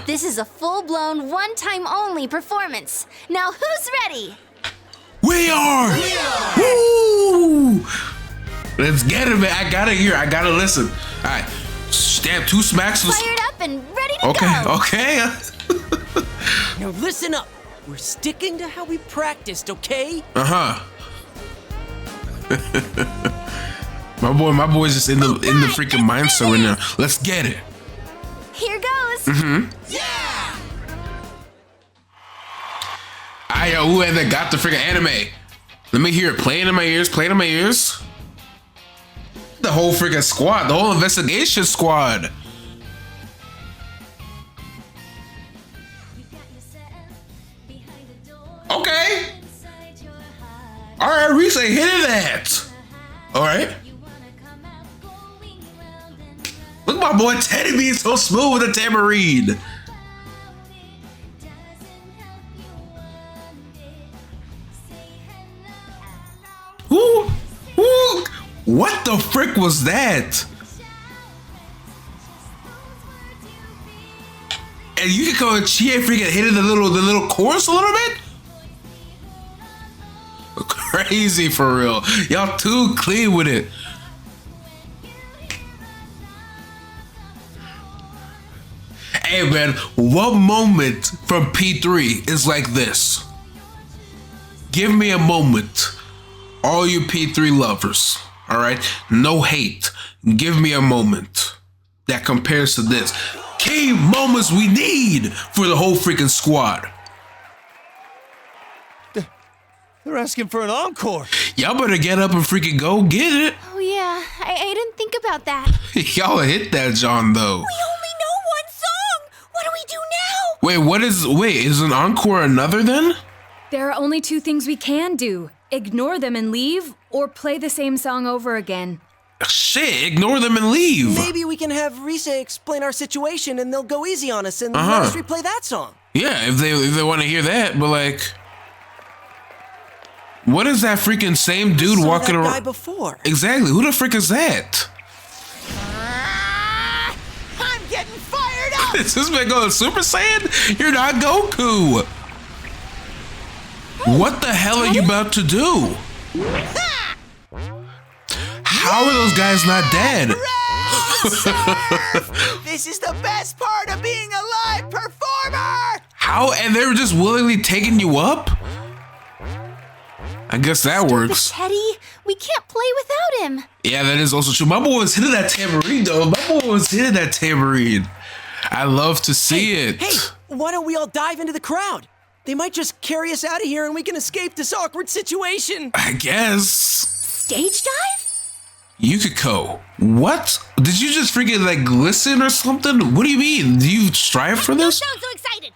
This is a full-blown, one-time-only performance. Now, who's ready? We are! Woo! Let's get it, man. I gotta hear. I gotta listen. All right. Damn, 2 smacks. Fired up and ready to go. Okay. Now listen up. We're sticking to how we practiced, okay? My boy's just in the freaking mindset right now. Let's get it. Here goes. Yeah! Who had that got the freaking anime? Let me hear it. Play it in my ears. The whole freaking squad. The whole investigation squad. Okay. All right, Reese, hit it that. All right. Look at my boy Teddy being so smooth with a tambourine. Ooh. What the frick was that? And you can go and Chie freaking hitting the little chorus a little bit? Crazy for real. Y'all too clean with it. Hey man, what moment from P3 is like this? Give me a moment. All you P3 lovers, all right? No hate. Give me a moment that compares to this. Key moments we need for the whole freaking squad. They're asking for an encore. Y'all better get up and freaking go get it. Oh yeah, I didn't think about that. Y'all hit that, John, though. We only know one song. What do we do now? Wait, is an encore another then? There are only 2 things we can do. Ignore them and leave, or play the same song over again. Shit, ignore them and leave. Maybe we can have Rise explain our situation and they'll go easy on us and let us replay that song. Yeah, if they want to hear that, but like, what is that freaking same dude walking around? Guy before. Exactly. Who the frick is that? I'm getting fired up! Is this man going Super Saiyan? You're not Goku. What the hell are you about to do? How are those guys not dead? This is the best part of being a live performer! How? And they were just willingly taking you up? I guess that works. Teddy, we can't play without him. Yeah, that is also true. My boy was hitting that tambourine, though. My boy was hitting that tambourine. I love to see it. Hey, why don't we all dive into the crowd? They might just carry us out of here and we can escape this awkward situation. I guess. Stage dive? Yukiko, what? Did you just freaking like glisten or something? What do you mean? Do you strive for this? Don't sound so excited.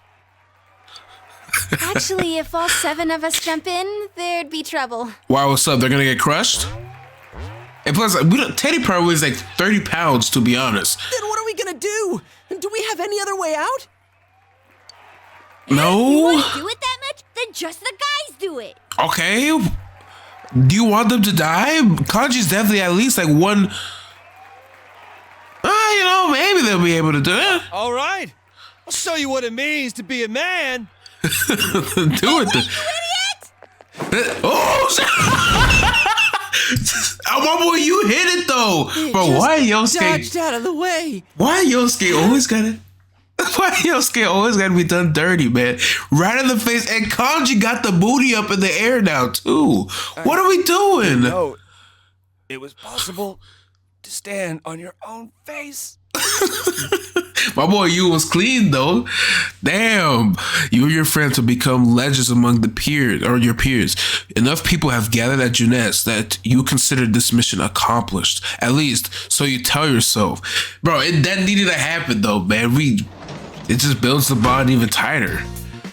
Actually, if all 7 of us jump in, there'd be trouble. Why, what's up? They're gonna get crushed? And plus, Teddy probably weighs like 30 pounds, to be honest. Then what are we gonna do? Do we have any other way out? No? You want to do it that much? Then just the guys do it. Okay. Do you want them to die? Kanji's definitely at least like one. Maybe they'll be able to do it. All right. I'll show you what it means to be a man. Do it. You idiot! My boy, you hit it though. Bro, why Yosuke? Dodged out of the way. Why Yosuke always gotta? Why Yosuke always gotta be done dirty, man? Right in the face, and Kanji got the booty up in the air now too. What are we doing? No, it was possible to stand on your own face. My boy, you was clean though. Damn. You and your friends will become legends among the peers or your peers. Enough people have gathered at Junes that you consider this mission accomplished. At least, so you tell yourself. Bro, that needed to happen though, man. It just builds the bond even tighter.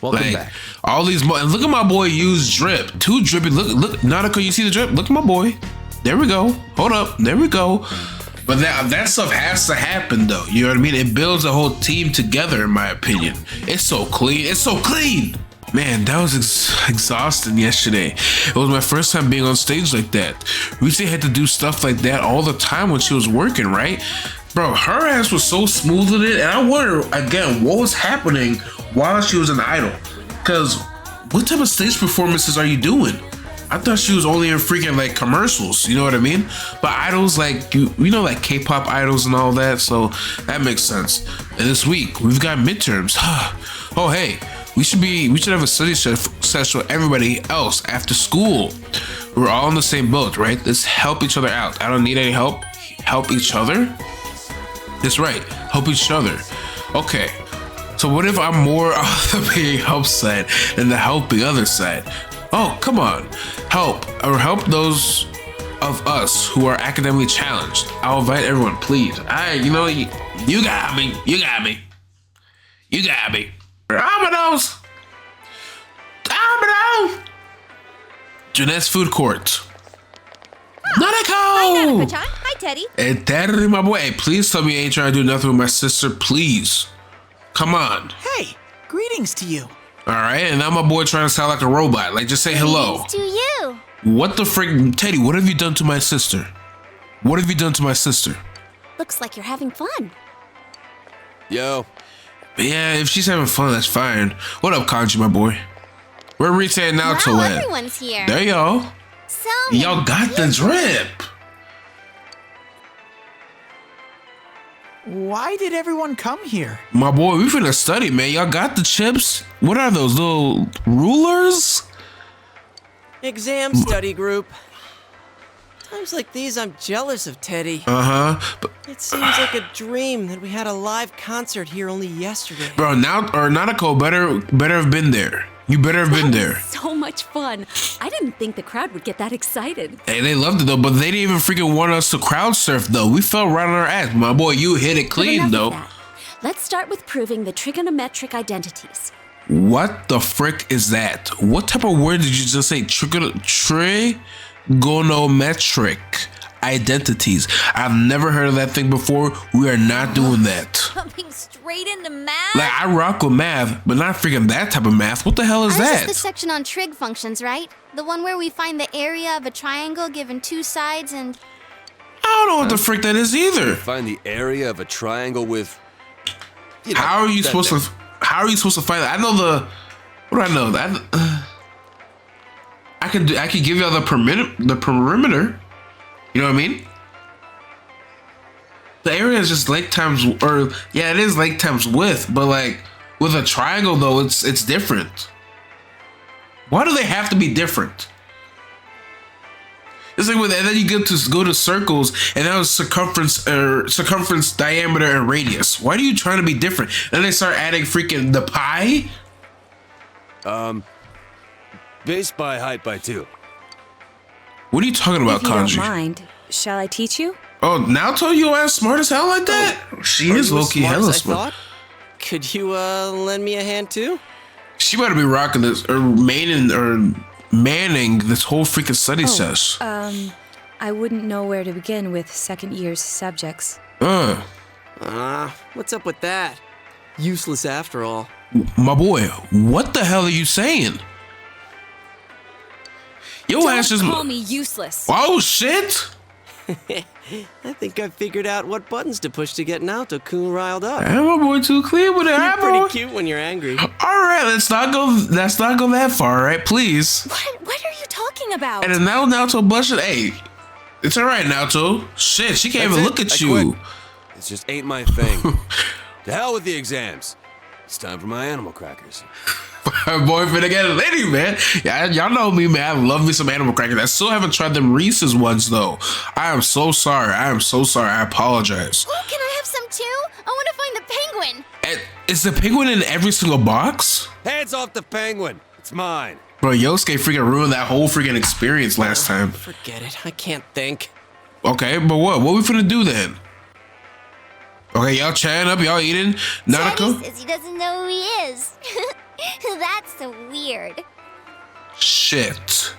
Welcome back. All these, and look at my boy use drip. Too drippy. Look, Nanako, you see the drip? Look at my boy. There we go. Hold up. There we go. But that stuff has to happen though. You know what I mean? It builds a whole team together, in my opinion. It's so clean. It's so clean. Man, that was exhausting yesterday. It was my first time being on stage like that. Ritzy had to do stuff like that all the time when she was working, right? Bro, her ass was so smooth with it, and I wonder again what was happening while she was an idol. Cause what type of stage performances are you doing? I thought she was only in freaking like commercials, you know what I mean? But idols like you know, like K-pop idols and all that, so that makes sense. And this week we've got midterms. Oh hey, we should have a study session with everybody else after school. We're all in the same boat, right? Let's help each other out. I don't need any help. Help each other? That's right, help each other. Okay. So what if I'm more on the being help side than the helping other side? Oh, come on. Help those of us who are academically challenged. I'll invite everyone, please. You got me. You got me. You got me. Domino's. Junes Food Court. Nanako! Hi, Nanako-chan. Hi, Teddy. Hey, Teddy, my boy. Hey, please tell me you ain't trying to do nothing with my sister, please. Come on. Hey, greetings to you. All right, and now my boy trying to sound like a robot. Like, just say hello. To you. What the frick? Teddy, what have you done to my sister? What have you done to my sister? Looks like you're having fun. Yo. Yeah, if she's having fun, that's fine. What up, Kanji, my boy? Where Rita and Naoto Wow, at? everyone's here. There y'all. So Y'all got the drip. Why did everyone come here? My boy, we finna study, man. Y'all got the chips? What are those, little rulers? Exam study group. Times like these, I'm jealous of Teddy. But It seems like a dream that we had a live concert here only yesterday. bro, Nanako better have been there. You better have been there. So much fun. I didn't think the crowd would get that excited. Hey, they loved it though, but they didn't even freaking want us to crowd surf though. We fell right on our ass. My boy, you hit it But clean enough though. of that. Let's start with proving the trigonometric identities. What the frick is that? What type of word did you just say? Trigonometric identities. I've never heard of that thing before. We are not doing that. Coming straight into math? Like, I rock with math, but not freaking that type of math. What the hell is Ours that? is the section on trig functions, right? The one where we find the area of a triangle given two sides and... I don't know what the frick that is either. Find the area of a triangle with. How are you supposed to find that? I know the. What do I know? I could give y'all the perimeter. You know what I mean? The area is just length times, it is length times width, but like with a triangle though, it's different. Why do they have to be different? It's like and then you go to circles, and that was circumference, diameter, and radius. Why are you trying to be different? Then they start adding freaking the pi. Base by height by 2. What are you talking about, If you Kanji? don't mind, shall I teach you? Oh, Naoto, you ass smart as hell like that? She Are is you as low-key smart hella as I smart. thought? Could you lend me a hand too? She better be rocking this or manning this whole freaking study session. I wouldn't know where to begin with second year's subjects. What's up with that? Useless after all. My boy, what the hell are you saying? Your ass just Call me useless. Oh shit! I think I figured out what buttons to push to get Naoto-kun riled up. Hey, my boy, too clear with it. You're Hi, pretty boy. cute when you're angry. All right, let's not go that far, right? Please. What are you talking about? And then now Naoto blushing. Hey, it's all right, Naoto. Shit, she can't That's even it. look at I you. quit. It just ain't my thing. To hell with the exams. It's time for my animal crackers. My boy finna get a lady, man. Yeah, y'all know me, man. I love me some animal crackers. I still haven't tried them Reese's ones though. I am so sorry. I apologize. Oh, can I have some too? I want to find the penguin. Is the penguin in every single box? Hands off the penguin. It's mine. Bro, Yosuke freaking ruined that whole freaking experience last time. Forget it. I can't think. Okay, but what? What we finna do then? Okay, y'all chatting up, y'all eating. Nanako? Teddy says he doesn't know who he is. That's so weird. Shit.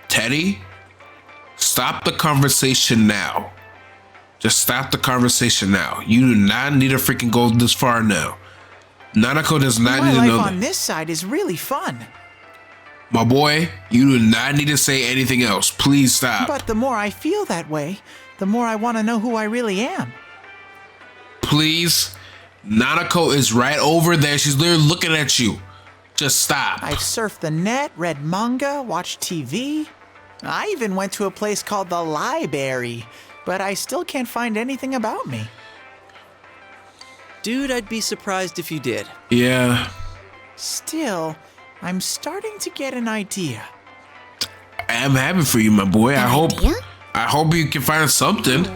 Teddy, stop the conversation now. Just stop the conversation now. You do not need to freaking go this far now. Nanako does not need to know My life that. on this side is really fun. My boy, you do not need to say anything else. Please stop. But the more I feel that way, the more I want to know who I really am. Please. Nanako is right over there. She's literally looking at you. Just stop. I've surfed the net, read manga, watched TV. I even went to a place called the Library, but I still can't find anything about me. Dude, I'd be surprised if you did. Yeah. Still, I'm starting to get an idea. I'm happy for you, my boy. I hope you can find something.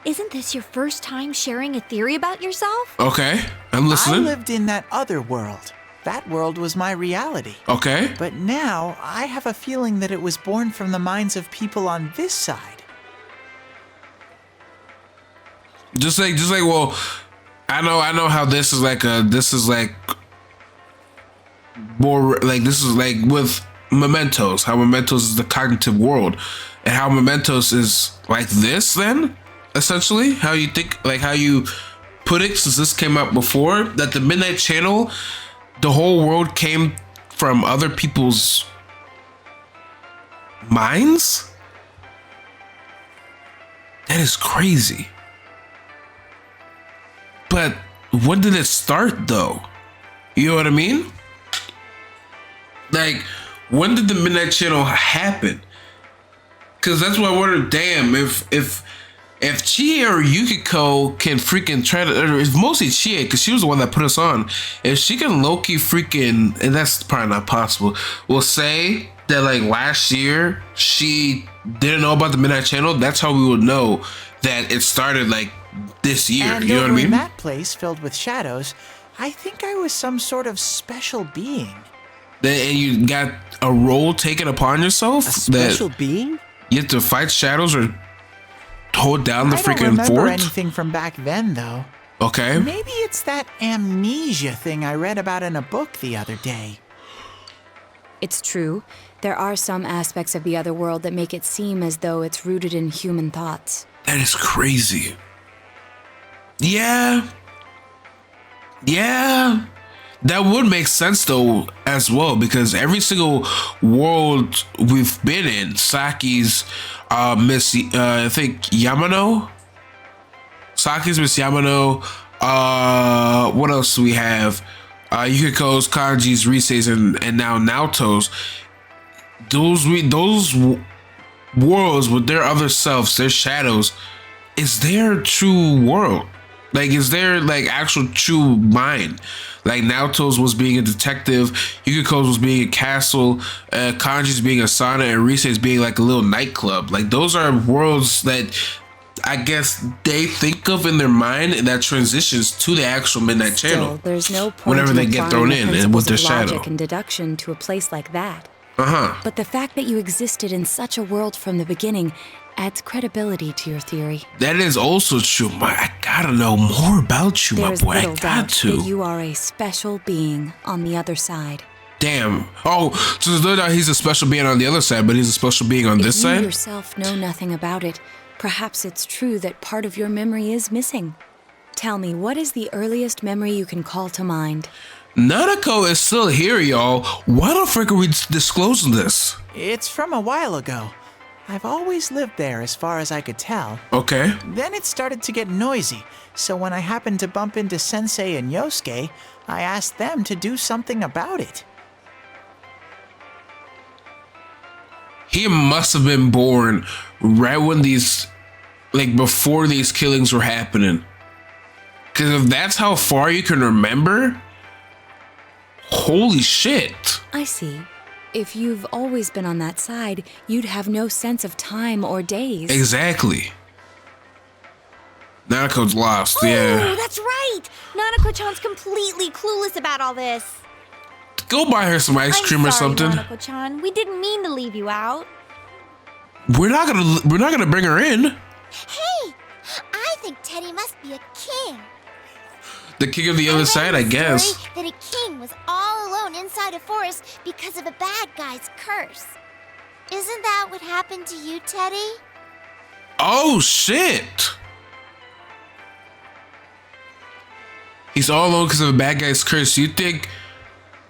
Isn't this your first time sharing a theory about yourself? Okay, I'm listening. I lived in that other world. That world was my reality. Okay. But now, I have a feeling that it was born from the minds of people on this side. Just like, well, I know how this is like more like this is like with Mementos, how Mementos is the cognitive world, and how Mementos is like this then, essentially, how you think, like how you put it, since this came out before, that the Midnight Channel, the whole world came from other people's minds? That is crazy. But when did it start though? You know what I mean? Like, when did the Midnight Channel happen? Cause that's why I wonder, damn, if Chie or Yukiko can freaking try to, or it's mostly Chie, cause she was the one that put us on. If she can low-key freaking, and that's probably not possible, we'll say that like last year she didn't know about the Midnight Channel, that's how we would know that it started like this year. And you know what I mean? in that place filled with shadows, I think I was some sort of special being. And you got a role taken upon yourself? A special being? You have to fight shadows or hold down the I don't freaking remember fort? anything from back then, though. Okay. Maybe it's that amnesia thing I read about in a book the other day. It's true. There are some aspects of the other world that make it seem as though it's rooted in human thoughts. That is crazy. Yeah. Yeah. That would make sense though as well, because every single world we've been in, Saki's Miss I think Yamano. Saki's Miss Yamano. What else do we have? Yukiko's, Kanji's, Rise's, and now Naoto's. Those worlds with their other selves, their shadows, is their true world. Like, is there like actual true mind? Like Naoto's was being a detective, Yukiko's was being a castle, Kanji's being a sauna, and Rise's being like a little nightclub. Like, those are worlds that I guess they think of in their mind, and that transitions to the actual Midnight Channel. There's no point whenever in they get thrown applying the in and with their principles of shadow. logic and deduction to a place like that. Uh-huh. But the fact that you existed in such a world from the beginning adds credibility to your theory. That is also true. I gotta know more about you, There's my boy. little I got doubt to. that you are a special being on the other side. Damn. Oh, so there's no doubt he's a special being on the other side, but he's a special being on this If you side? yourself know nothing about it, perhaps it's true that part of your memory is missing. Tell me, what is the earliest memory you can call to mind? Nanako is still here, y'all. Why the frick are we disclosing this? It's from a while ago. I've always lived there as far as I could tell. Okay. Then it started to get noisy, so when I happened to bump into Sensei and Yosuke, I asked them to do something about it. He must have been born right when these, like before these killings were happening. Because if that's how far you can remember, holy shit. I see. If you've always been on that side, you'd have no sense of time or days. Exactly. Nanako's lost, Oh, yeah. that's right. Nanako-chan's completely clueless about all this. Go buy her some ice cream or something. Nanako-chan. We didn't mean to leave you out. We're not gonna bring her in. Hey, I think Teddy must be a king. The king of the other side, I guess. That a king was all alone inside a forest because of a bad guy's curse. Isn't that what happened to you, Teddy? Oh shit! He's all alone because of a bad guy's curse. You think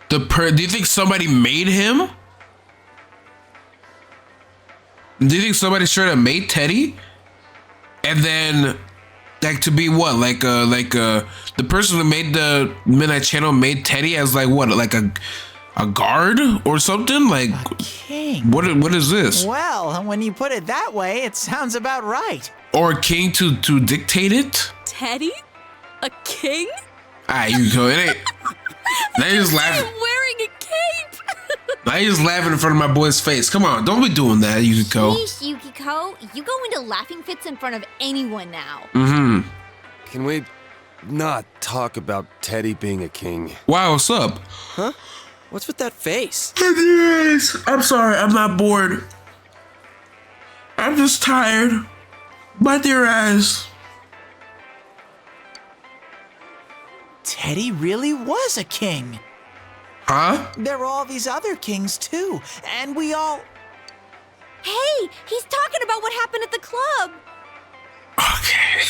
do you think somebody made him? Do you think somebody straight up made Teddy? And then, like, to be what? Like the person who made the Midnight Channel made Teddy as like what? Like a guard or something? Like A king. what is this? Well, when you put it that way, it sounds about right. Or a king to dictate it? Teddy? A king? Ah, you go. It ain't. Now you're just laughing. Wearing a cape! Now you're just laughing in front of my boy's face. Come on, don't be doing that, Yukiko. Yeesh, Yukiko. You go into laughing fits in front of anyone now. Mm-hmm. Can we not talk about Teddy being a king? Wow, what's up? Huh? What's with that face? Yes. I'm sorry, I'm not bored. I'm just tired. My dear eyes. Teddy really was a king. Huh? There were all these other kings too, and we all... Hey, he's talking about what happened at the club. Okay.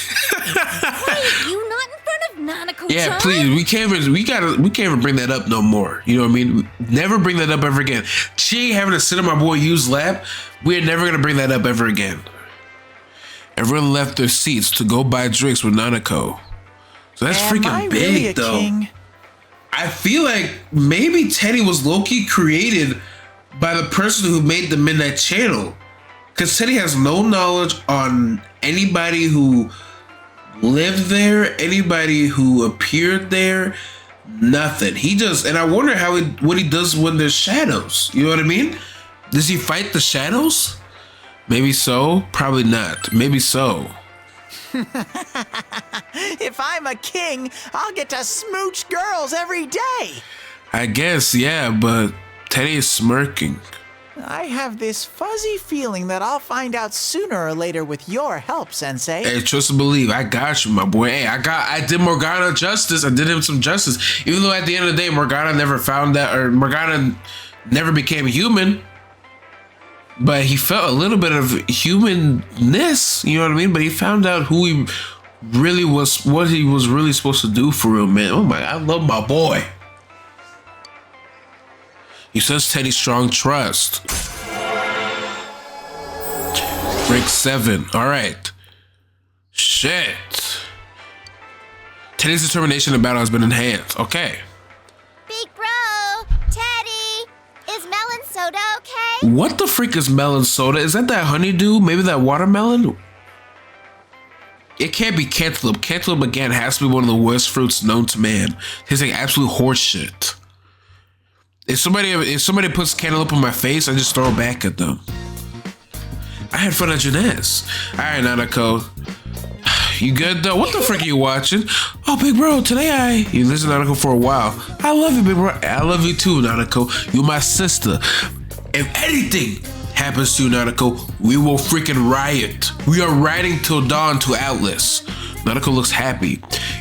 Wait, you not in front of Nanako-chan? Yeah, please. We can't even bring that up no more. You know what I mean? Never bring that up ever again. She ain't having to sit on my boy Yu's lap. We're never gonna bring that up ever again. Everyone left their seats to go buy drinks with Nanako. So that's Am freaking I big, really a though. king? I feel like maybe Teddy was low-key created by the person who made the Midnight Channel. Because Teddy has no knowledge on anybody who lived there, anybody who appeared there, nothing. He just, and I wonder what he does when there's shadows. You know what I mean? Does he fight the shadows? Maybe so. Probably not. Maybe so. If I'm a king, I'll get to smooch girls every day. I guess, yeah, but Teddy is smirking. I have this fuzzy feeling that I'll find out sooner or later with your help, Sensei. Hey, trust and believe. I got you, my boy. Hey, I did Morgana justice. I did him some justice. Even though at the end of the day, Morgana never found that, or Morgana never became human. But he felt a little bit of humanness, you know what I mean? But he found out who he really was, what he was really supposed to do for real, man. Oh my, I love my boy. He says Teddy strong trust. Break 7. All right. Shit. Teddy's determination in battle has been enhanced. Okay. Big bro, Teddy, is melon soda okay? What the freak is melon soda? Is that honeydew? Maybe that watermelon? It can't be cantaloupe. Cantaloupe, again, has to be one of the worst fruits known to man. Tastes like absolute horse shit. If somebody puts cantaloupe on my face, I just throw it back at them. I had fun at Jeunesse. All right, Nanako. You good though? What the frick are you watching? Oh, big bro, today you listen to Nanako for a while. I love you, big bro. I love you too, Nanako. You're my sister. If anything happens to you, Nanako, we will freaking riot. We are riding till dawn to Atlas. Nanako looks happy.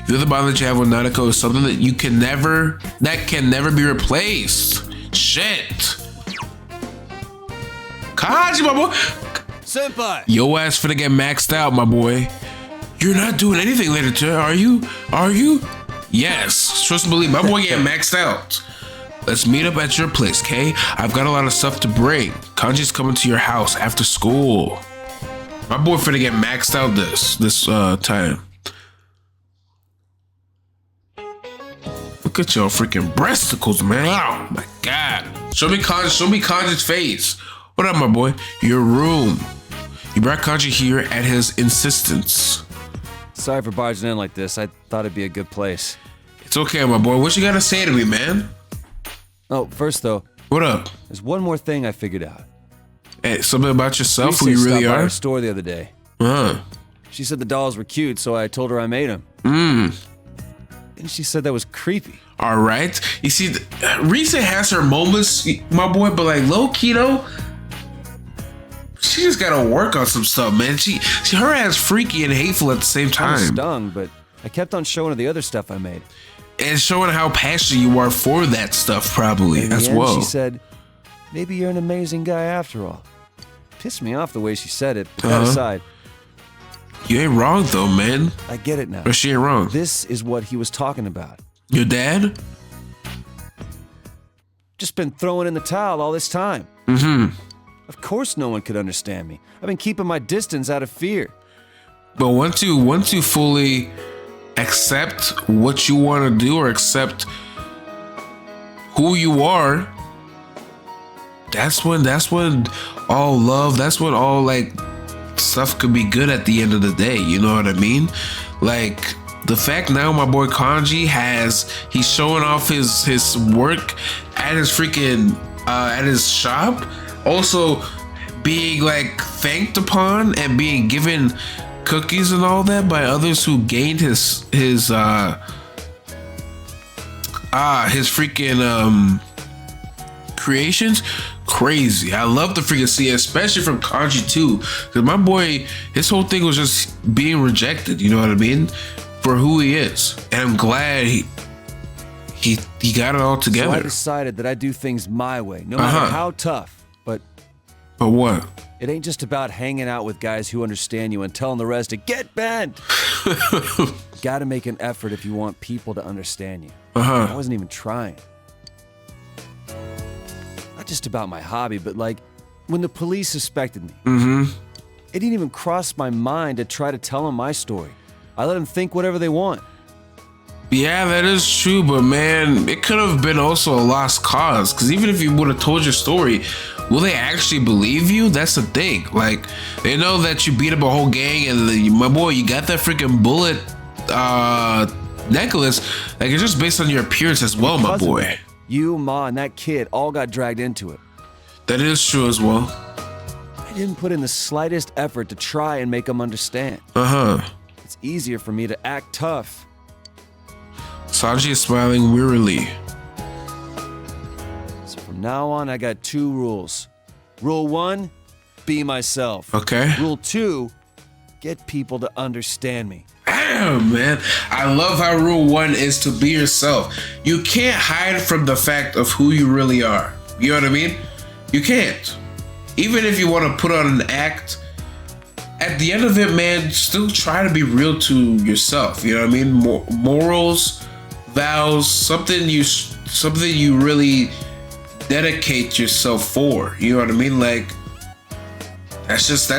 The other bond that you have with Nanako is something that can never be replaced. Shit. Kaji, my boy. Senpai! Yo ass finna get maxed out, my boy. You're not doing anything later, today, are you? Are you? Yes. Trust and believe, my boy get maxed out. Let's meet up at your place, Kay. I've got a lot of stuff to bring. Kanji's coming to your house after school. My boy finna get maxed out this time. Look at your freaking breasticles, man. Oh my god. Show me Kanji's face. What up, my boy? Your room. You brought Kanji here at his insistence. Sorry for barging in like this. I thought it'd be a good place. It's okay, my boy. What you gotta say to me, man? Oh, first though. What up? There's one more thing I figured out. Hey, something about yourself, who Lisa you really stopped by are? our store the other day. Huh. She said the dolls were cute, so I told her I made them. And she said that was creepy. All right. You see, Risa has her moments, my boy, but like low-key though, she just gotta work on some stuff, man. Her ass freaky and hateful at the same I was time. stung, but I kept on showing her the other stuff I made. And showing how passionate you are for that stuff, probably, In the as end, well. She said, maybe you're an amazing guy after all. Pissed me off the way she said it, but that aside. You ain't wrong, though, man. I get it now. But she ain't wrong. This is what he was talking about. Your dad? Just been throwing in the towel all this time. Of course no one could understand me. I've been keeping my distance out of fear. But once you fully accept what you want to do or accept who you are, that's when all love, that's when all like stuff could be good at the end of the day. You know what I mean? Like the fact now my boy Kanji he's showing off his work at his freaking at his shop, also being like thanked upon and being given cookies and all that by others who gained his freaking creations. Crazy. I love to freaking see it, especially from Kanji too, because my boy, his whole thing was just being rejected, you know what I mean, for who he is. And I'm glad he got it all together. So I decided that I'd do things my way, no matter how tough. But what? It ain't just about hanging out with guys who understand you and telling the rest to get bent. Gotta make an effort if you want people to understand you. I wasn't even trying. Not just about my hobby, but like when the police suspected me. It didn't even cross my mind to try to tell them my story. I let them think whatever they want. Yeah, that is true, but man, it could have been also a lost cause, because even if you would have told your story, will they actually believe you? That's the thing. Like, they know that you beat up a whole gang and my boy, you got that freaking bullet necklace. Like, it's just based on your appearance as well, my boy. You, Ma, and that kid all got dragged into it. That is true as well. I didn't put in the slightest effort to try and make them understand. It's easier for me to act tough. Sanji is smiling wearily. So from now on, I got 2 rules. Rule 1, be myself. Okay. Rule 2, get people to understand me. Damn, man. I love how rule 1 is to be yourself. You can't hide from the fact of who you really are. You know what I mean? You can't. Even if you want to put on an act, at the end of it, man, still try to be real to yourself. You know what I mean? Morals, vows, something you really dedicate yourself for. You know what I mean? Like, that's just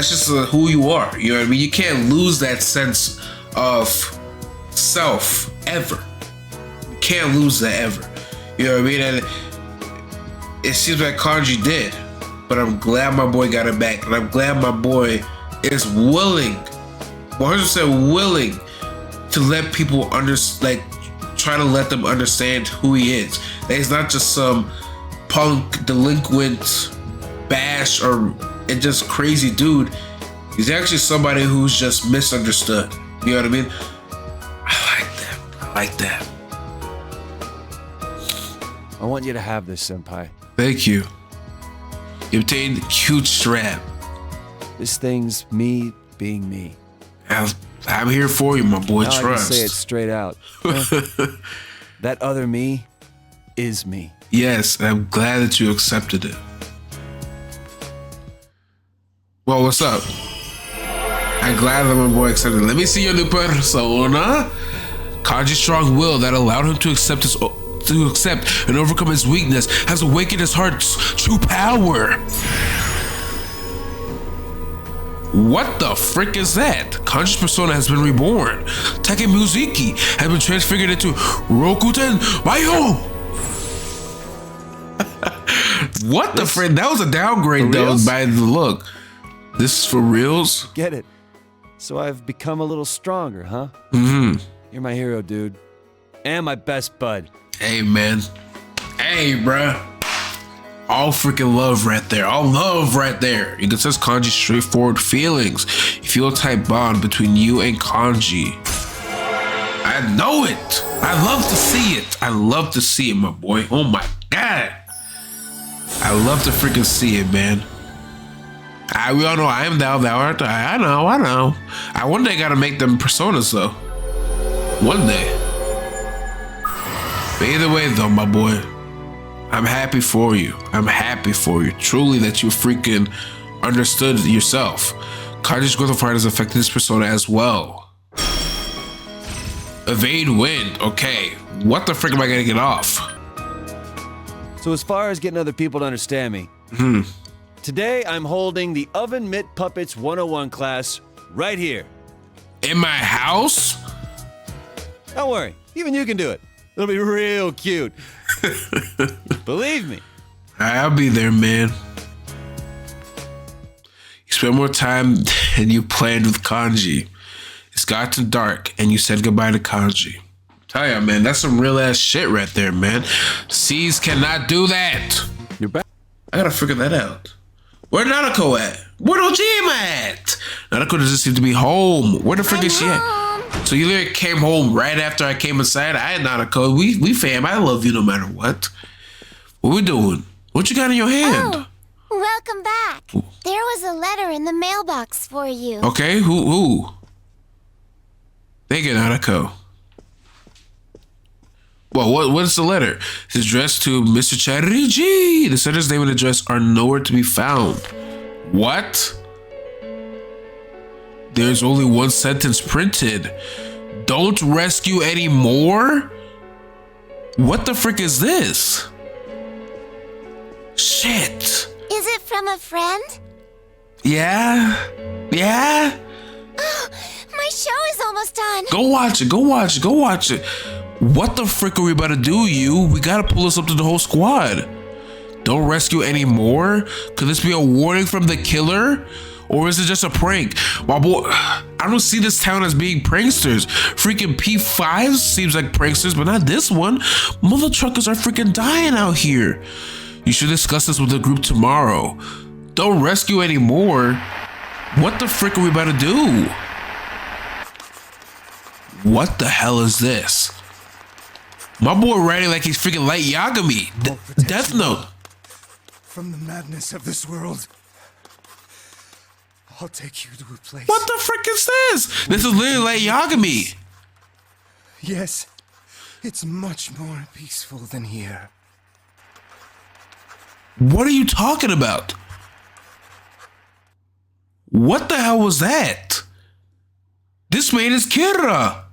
who you are. You know what I mean? You can't lose that sense of self ever. You can't lose that ever. You know what I mean? And it seems like Kanji did, but I'm glad my boy got it back, and I'm glad my boy is willing, 100% willing, to let people try to let them understand who he is. That he's not just some punk, delinquent, bash, or just crazy dude. He's actually somebody who's just misunderstood. You know what I mean? I like that. I want you to have this, Senpai. Thank you. You obtained cute strap. This thing's me being me. I'm here for you, my boy. Now Trust. I can say it straight out. That other me is me. Yes, I'm glad that you accepted it. Well, what's up? I'm glad that my boy accepted it. Let me see your new persona. Kanji's strong will that allowed him to accept and overcome his weakness has awakened his heart's true power. What the frick is that? Kanji's persona has been reborn. Takemuziki has been transfigured into Rokuten Mayo. What the frick? That was a downgrade though by the look. This is for reals? Get it. So I've become a little stronger, huh? You're my hero, dude. And my best bud. Hey, man. Hey, bruh. All freaking love right there. All love right there. It says Kanji's straightforward feelings. You feel a tight bond between you and Kanji. I know it. I love to see it. I love to see it, my boy. Oh my God. I love to freaking see it, man. We all know I am thou, thou art I. I know. I one day gotta make them personas though. One day. But either way though, my boy, I'm happy for you. I'm happy for you. Truly that you freaking understood yourself. Kanji's growth of heart has affected this persona as well. Evade wind. Okay. What the frick am I gonna get off? So as far as getting other people to understand me, today I'm holding the Oven Mitt Puppets 101 class right here. In my house? Don't worry, even you can do it. It'll be real cute. Believe me. I'll be there, man. You spent more time than you planned with Kanji. It's gotten dark and you said goodbye to Kanji. Tell ya, man, that's some real ass shit right there, man. C's cannot do that. You're back. I gotta figure that out. Where Nanako at? Where Ojima at? Nanako doesn't seem to be home. Where the frick is she at? So you literally came home right after I came inside. I had Nanako. We fam. I love you no matter what. What we doing? What you got in your hand? Oh, welcome back. There was a letter in the mailbox for you. Okay, who? Thank you, Nanako. Well, what is the letter? It's addressed to Mr. Charigi. The sender's name and address are nowhere to be found. What? There's only one sentence printed. Don't rescue anymore? What the frick is this? Shit. Is it from a friend? Yeah? Oh, my show is almost done. Go watch it. What the frick are we about to do, you? We gotta pull this up to the whole squad. Don't rescue anymore? Could this be a warning from the killer? Or is it just a prank? My boy, I don't see this town as being pranksters. Freaking P5 seems like pranksters, but not this one. Mother truckers are freaking dying out here. You should discuss this with the group tomorrow. Don't rescue anymore? What the frick are we about to do? What the hell is this? My boy writing like he's freaking Light Yagami. Death Note. From the madness of this world, I'll take you to a place. What the frick is this? This is literally Light Yagami. Yes, it's much more peaceful than here. What are you talking about? What the hell was that? This man is Kira.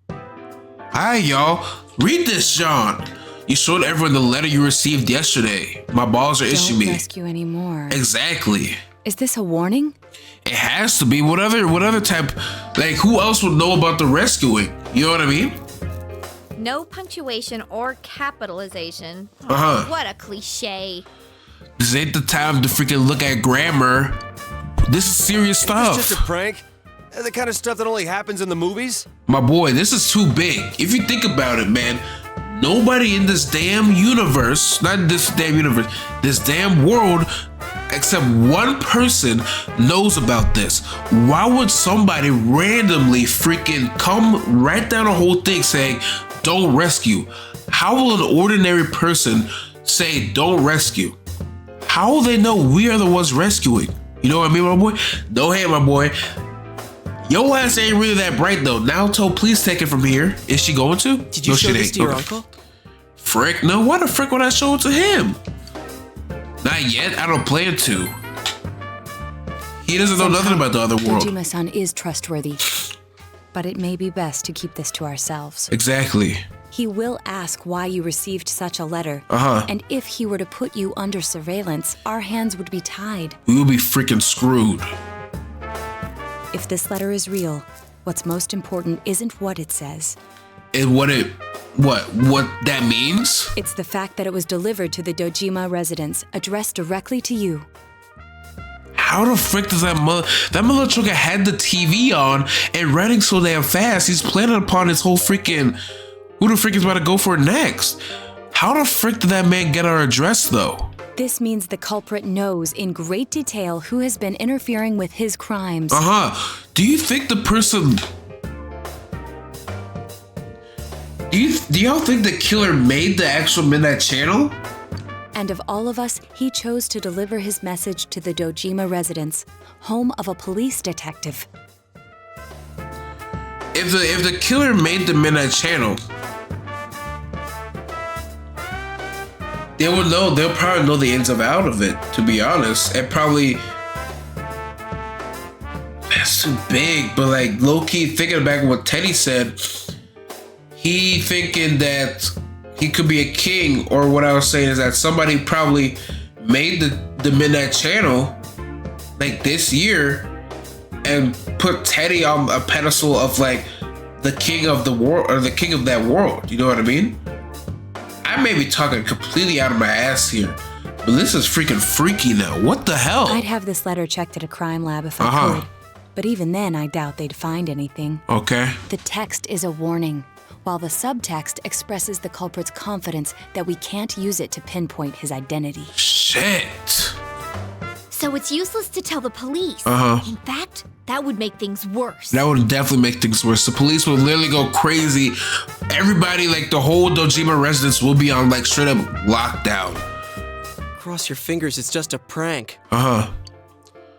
Hi, y'all. Read this, John. You showed everyone the letter you received yesterday. My balls are itching me. Don't rescue anymore. Exactly. Is this a warning? It has to be. Whatever type. Like, who else would know about the rescuing? You know what I mean? No punctuation or capitalization. Uh-huh. What a cliche. This ain't the time to freaking look at grammar. This is serious stuff. It's just a prank. The kind of stuff that only happens in the movies. My boy, this is too big. If you think about it, man, nobody in this damn universe, not this damn universe, this damn world, except one person knows about this. Why would somebody randomly freaking come write down a whole thing saying, don't rescue? How will an ordinary person say, don't rescue? How will they know we are the ones rescuing? You know what I mean, my boy? No hate, my boy. Yo ass ain't really that bright though. Naoto, please take it from here. Is she going to? Did you show this to your uncle? Frick, no. Why the frick would I show it to him? Not yet. I don't plan to. He doesn't know nothing about the other world. Dojima-san is trustworthy, but it may be best to keep this to ourselves. Exactly. He will ask why you received such a letter. And if he were to put you under surveillance, our hands would be tied. We will be freaking screwed. If this letter is real, what's most important isn't what it says. And what that means? It's the fact that it was delivered to the Dojima residence, addressed directly to you. How the frick does that mother trucker had the TV on and running so damn fast? He's planning upon his whole freaking, who the frick is about to go for next? How the frick did that man get our address though? This means the culprit knows in great detail who has been interfering with his crimes. Do you think the person... Do y'all think the killer made the actual Midnight Channel? And of all of us, he chose to deliver his message to the Dojima residence, home of a police detective. If the killer made the Midnight Channel, they will know. They'll probably know the ins and outs of it. To be honest, and probably that's too big. But like low key, thinking back on what Teddy said, he thinking that he could be a king, or what I was saying is that somebody probably made the Midnight Channel like this year and put Teddy on a pedestal of like the king of the world, or the king of that world. You know what I mean? I may be talking completely out of my ass here, but this is freaking freaky now. What the hell? I'd have this letter checked at a crime lab if I could. But even then, I doubt they'd find anything. Okay. The text is a warning, while the subtext expresses the culprit's confidence that we can't use it to pinpoint his identity. Shit. So it's useless to tell the police. In fact, that would make things worse. That would definitely make things worse. The police would literally go crazy. Everybody, like the whole Dojima residence will be on like straight up lockdown. Cross your fingers, it's just a prank. I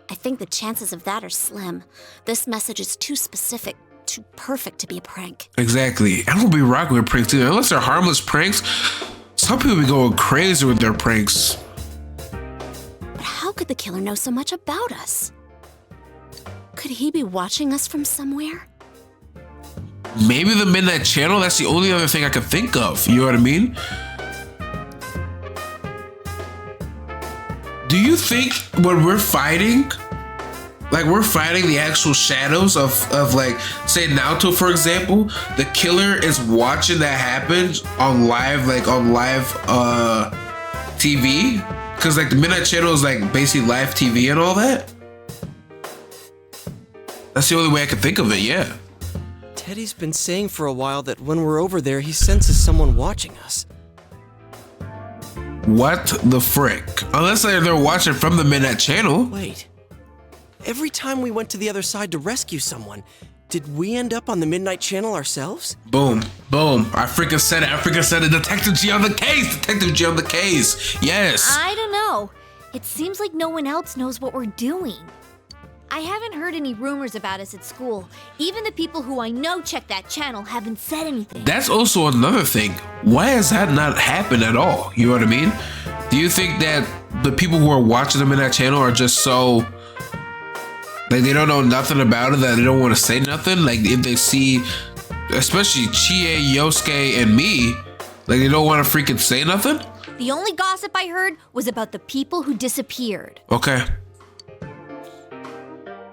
think the chances of that are slim. This message is too specific, too perfect to be a prank. Exactly. I don't be rocking with pranks either. Unless they're harmless pranks, some people be going crazy with their pranks. But how could the killer know so much about us? Could he be watching us from somewhere? Maybe the Midnight Channel? That's the only other thing I could think of. You know what I mean? Do you think when we're fighting, like we're fighting the actual shadows of like, say Naoto, for example, the killer is watching that happen on live, TV? Because like the Midnight Channel is like basically live TV and all that? That's the only way I could think of it, yeah. Teddy's been saying for a while that when we're over there, he senses someone watching us. What the frick? Unless they're watching from the Midnight Channel. Wait. Every time we went to the other side to rescue someone, did we end up on the Midnight Channel ourselves? Boom. Boom. I freaking said it. I freaking said it. Detective G on the case. Detective G on the case. Yes. I don't know. It seems like no one else knows what we're doing. I haven't heard any rumors about us at school. Even the people who I know check that channel haven't said anything. That's also another thing. Why has that not happened at all? You know what I mean? Do you think that the people who are watching them in that channel are just so, like, they don't know nothing about it, that they don't want to say nothing? Like, if they see, especially Chie, Yosuke, and me, like, they don't want to freaking say nothing? The only gossip I heard was about the people who disappeared. Okay.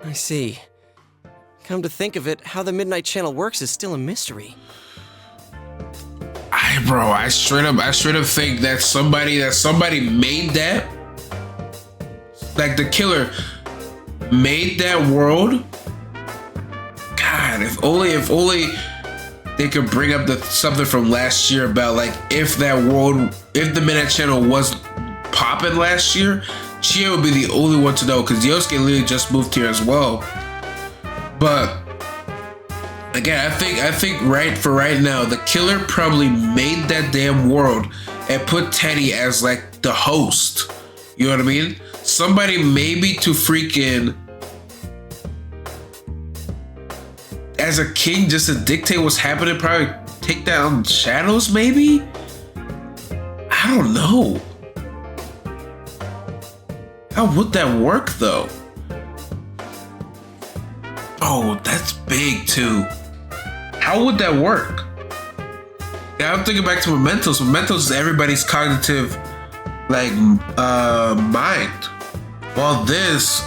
I see. Come to think of it, how the Midnight Channel works is still a mystery. Bro, I straight up think that somebody made that. Like the killer made that world. God, if only they could bring up something from last year about like if the Midnight Channel was popping last year, Chie would be the only one to know, because Yosuke literally just moved here as well. But again, I think right now, the killer probably made that damn world and put Teddy as like the host. You know what I mean? Somebody maybe to freaking as a king just to dictate what's happening, probably take down shadows maybe? I don't know. How would that work though? Oh, that's big too. How would that work? Yeah, I'm thinking back to Mementos. Mementos is everybody's cognitive, like, mind. While this,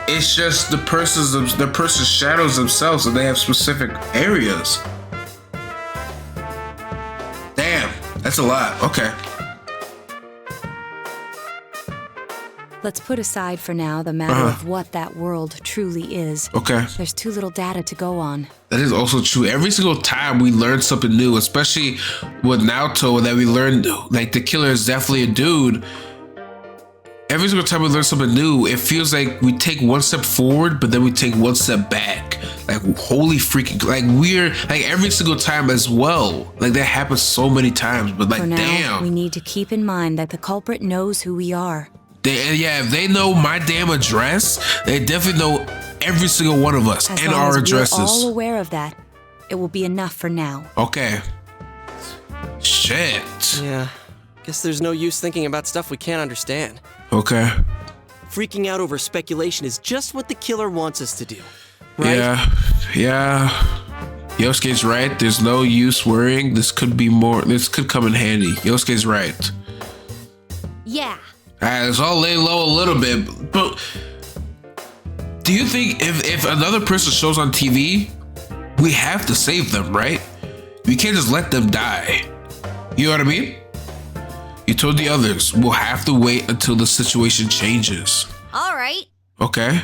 it's just the person's shadows themselves, and they have specific areas. Damn, that's a lot. Okay. Let's put aside for now the matter of what that world truly is. Okay. There's too little data to go on. That is also true. Every single time we learn something new, especially with Naoto, that we learned like the killer is definitely a dude. every single time we learn something new, it feels like we take one step forward, but then we take one step back. Like, holy freaking, like we're like every single time as well. Like that happens so many times, but like, For now, damn. we need to keep in mind that the culprit knows who we are. If they know my damn address, they definitely know every single one of us As and long our as addresses. we're all aware of that, it will be enough for now. Okay. Shit. Yeah. Guess there's no use thinking about stuff we can't understand. Okay. Freaking out over speculation is just what the killer wants us to do. Right? Yeah. Yosuke's right. There's no use worrying. This could come in handy. Yosuke's right. Yeah. Alright, let's all lay low a little bit. But do you think if another person shows on TV, we have to save them, right? We can't just let them die. You know what I mean? You told the others, we'll have to wait until the situation changes. All right. Okay.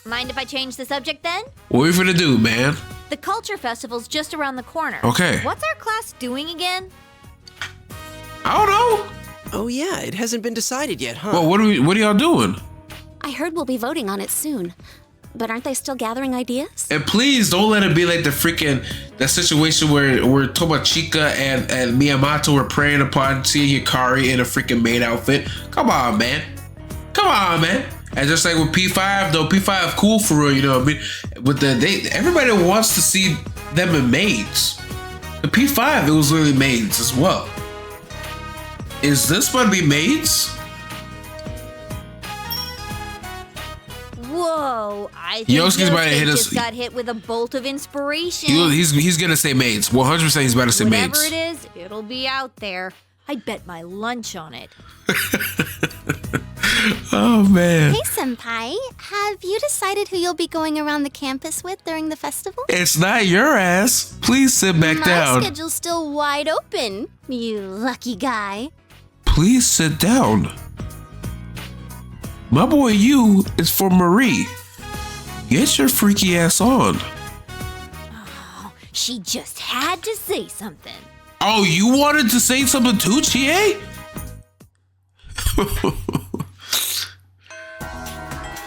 Mind if I change the subject then? What are we gonna do, man? The Culture Festival's just around the corner. Okay. What's our class doing again? I don't know. Oh yeah, it hasn't been decided yet, huh? Well, what are y'all doing? I heard we'll be voting on it soon. But aren't they still gathering ideas? And please don't let it be like that situation where Tomochika and Miyamoto were preying upon seeing Hikari in a freaking maid outfit. Come on, man. And just like with P5, though, P5 cool for real, you know what I mean? But everybody wants to see them in maids. The P5, it was literally maids as well. Is this going to be maids? Whoa, I think Yosuke's about to hit us. just got hit with a bolt of inspiration. He's going to say maids. 100% he's about to say maids. Whatever it is, it'll be out there. I'd bet my lunch on it. Oh, man. Hey, Senpai, have you decided who you'll be going around the campus with during the festival? It's not your ass. Please sit back down. My schedule's still wide open, you lucky guy. Please sit down. My boy you is for Marie. Get your freaky ass on. Oh, she just had to say something. Oh, you wanted to say something too, Chie?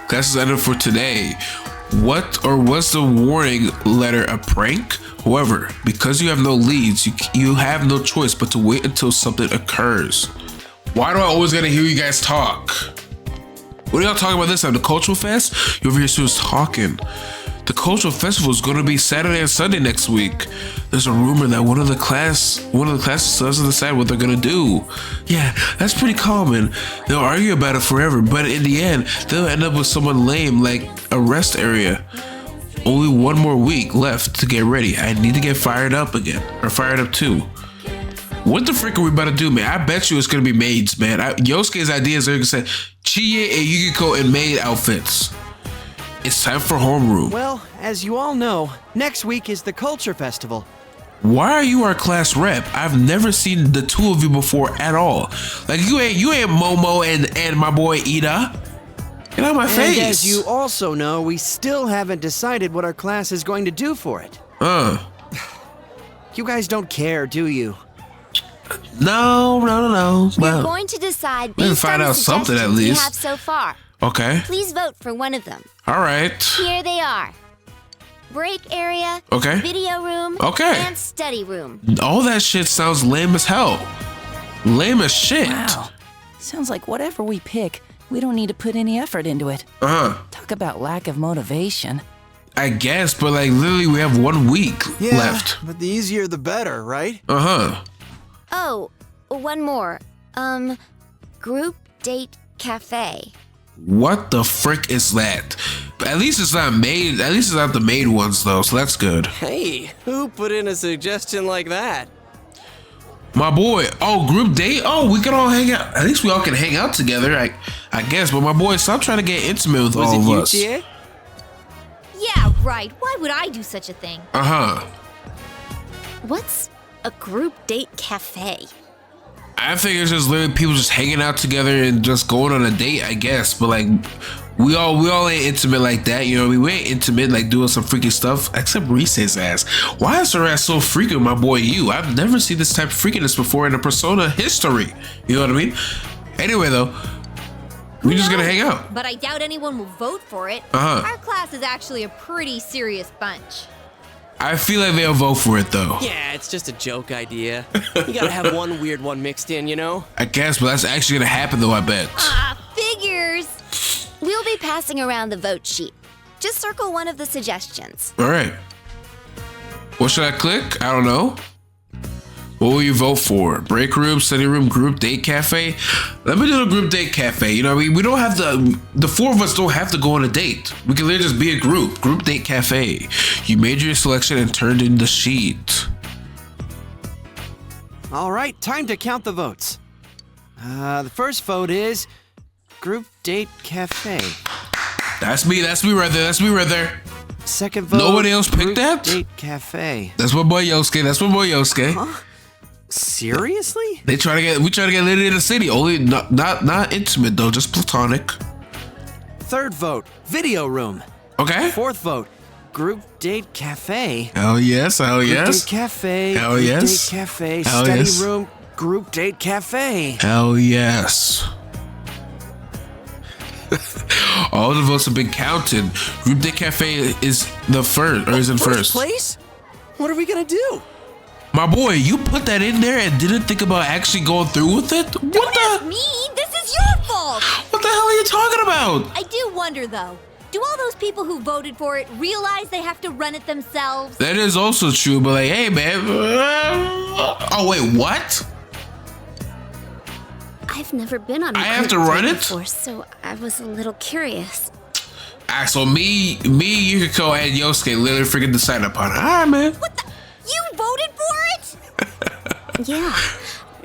Class is ended for today. What or was the warning letter a prank? However, because you have no leads, you have no choice but to wait until something occurs. Why do I always gotta hear you guys talk? What are y'all talking about this time? The Cultural Fest? You over here students talking. The Cultural Festival is going to be Saturday and Sunday next week. There's a rumor that one of the classes doesn't decide what they're going to do. Yeah, that's pretty common. They'll argue about it forever, but in the end, they'll end up with someone lame like a rest area. Only one more week left to get ready. I need to get fired up again, or fired up too. What the frick are we about to do, man? I bet you it's going to be maids, man. Yosuke's ideas are going to say Chie and Yukiko in maid outfits. It's time for homeroom. Well, as you all know, next week is the Culture Festival. Why are you our class rep? I've never seen the two of you before at all. Like you ain't Momo and my boy Ida. Get out of my face. And as you also know, we still haven't decided what our class is going to do for it. You guys don't care, do you? No. We're going to decide we can based find on the out something at suggestions we least. have so far. Okay. Please vote for one of them. All right. Here they are. Break area, Okay. video room, Okay. and study room. All that shit sounds lame as hell. Lame as shit. Wow. Sounds like whatever we pick, we don't need to put any effort into it. Talk about lack of motivation. I guess, but like literally we have 1 week Yeah, left. but the easier the better, right? Oh, one more. Group date cafe. What the frick is that? At least it's not made. At least it's not the made ones though, so that's good. Hey, who put in a suggestion like that? My boy. Oh, group date. Oh, we can all hang out. At least we all can hang out together. I guess. But my boy, stop trying to get intimate with all of us. Chie? Yeah, right. Why would I do such a thing? What's a group date cafe? I think it's just literally people just hanging out together and just going on a date, I guess. But like, we all ain't intimate like that, you know. We ain't intimate like doing some freaky stuff, except Rise's ass. Why is her ass so freaky, my boy? I've never seen this type of freakiness before in a Persona history. You know what I mean? Anyway, though, We're just gonna hang out. But I doubt anyone will vote for it. Uh-huh. Our class is actually a pretty serious bunch. I feel like they'll vote for it though. Yeah, it's just a joke idea. You gotta have one weird one mixed in, you know? I guess, but that's actually gonna happen though, I bet. Figures. We'll be passing around the vote sheet. Just circle one of the suggestions. All right. What should I click? I don't know. What will you vote for? Break room, study room, group date cafe? Let me do the group date cafe. You know what I mean? We don't have to, the four of us don't have to go on a date. We can literally just be a group. Group date cafe. You made your selection and turned in the sheet. All right, time to count the votes. The first vote is Group Date Cafe. That's me right there. That's me right there. Second vote. Nobody else picked that? Date Cafe. That's my boy Yosuke. That's my boy Yosuke. Huh? Seriously? We try to get lit in the city. Only not intimate though, just platonic. Third vote, Video Room. Okay. Fourth vote, Group Date Cafe. Hell yes, hell Group yes. Date Cafe. Hell Group yes. Date Cafe. Hell Study yes. Room. Group Date Cafe. Hell yes. All the votes have been counted. Group Date Cafe is the first, or is in first. Place? What are we gonna do? My boy, you put that in there and didn't think about actually going through with it? Don't ask me. This is your fault. What the hell are you talking about? I do wonder though. Do all those people who voted for it realize they have to run it themselves? That is also true, but like, hey man. Oh wait, what? I've never been on a I have to group run date it? before, so I was a little curious. Ah, so me, Yukiko, and Yosuke literally freaking decided upon it. All right, man. What the? You voted for it? Yeah.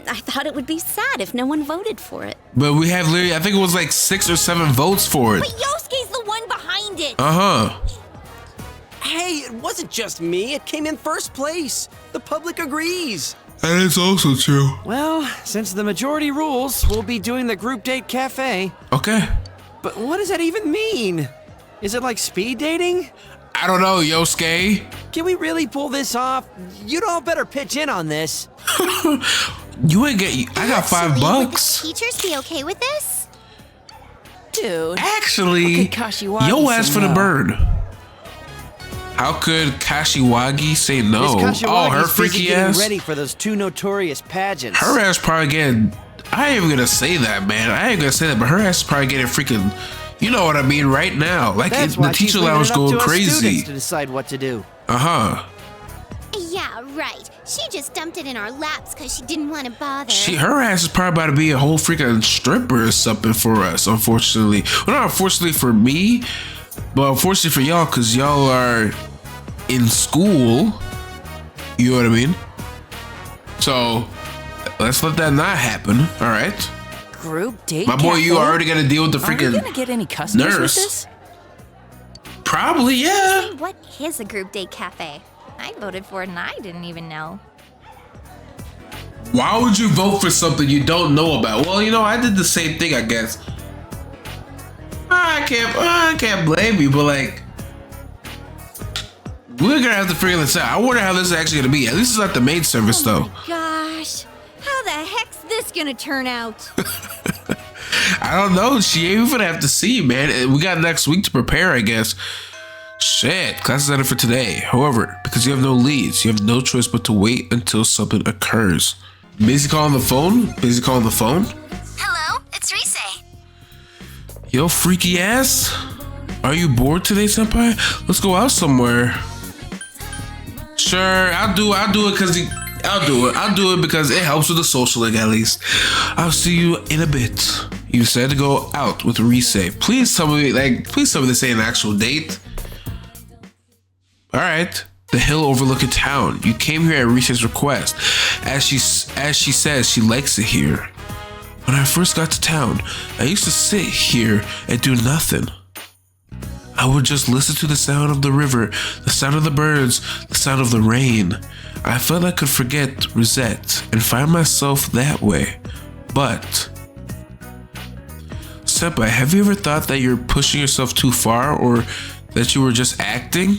I thought it would be sad if no one voted for it. But we have literally, I think it was like 6 or 7 votes for it. But Yosuke's the one behind it. Uh-huh. Hey, it wasn't just me. It came in first place. The public agrees. That is also true. Well, since the majority rules, we'll be doing the Group Date Cafe. Okay. But what does that even mean? Is it like speed dating? I don't know, Yosuke. Can we really pull this off? You'd all better pitch in on this. You ain't get. I got $5. Would the teachers be okay with this? Dude. Actually, yo ass for the bird. How could Kashiwagi say no? Oh, her freaky ass. Ready for those 2 notorious pageants. Her ass probably getting. I ain't even gonna say that, man. I ain't gonna say that, but her ass is probably getting freaking. You know what I mean, right now. Like That's the why she's teacher leaving lounge it up going to us crazy. students to decide what to do. Uh-huh. Yeah, right. She just dumped it in our laps because she didn't want to bother. Her ass is probably about to be a whole freaking stripper or something for us, unfortunately. Well, not unfortunately for me, but unfortunately for y'all, because y'all are in school. You know what I mean? So, let's let that not happen, all right? Group date My boy, cafe? you already got to deal with the Are we freaking gonna get any customers nurse. with this? Probably, yeah. What is a group date cafe? I voted for it and I didn't even know. Why would you vote for something you don't know about? Well, you know, I did the same thing, I guess. I can't blame you, but like, we're gonna have to figure this out. I wonder how this is actually gonna be. At least it's not the main service, though. Gosh, how the heck's this gonna turn out? I don't know. She ain't even have to see, man. We got next week to prepare, I guess. Shit, class is ended for today. However, because you have no leads, you have no choice but to wait until something occurs. Busy calling the phone? Busy calling the phone? Hello, it's Rise. Yo, freaky ass. Are you bored today, senpai? Let's go out somewhere. Sure, I'll do it because I'll do it because it helps with the social link at least. I'll see you in a bit. You said to go out with Rise. Please tell me this ain't an actual date. All right. The hill overlooking town. You came here at Rise's request. As she says, she likes it here. When I first got to town, I used to sit here and do nothing. I would just listen to the sound of the river, the sound of the birds, the sound of the rain. I felt I could forget Rosette and find myself that way. But, Senpai, have you ever thought that you're pushing yourself too far or that you were just acting?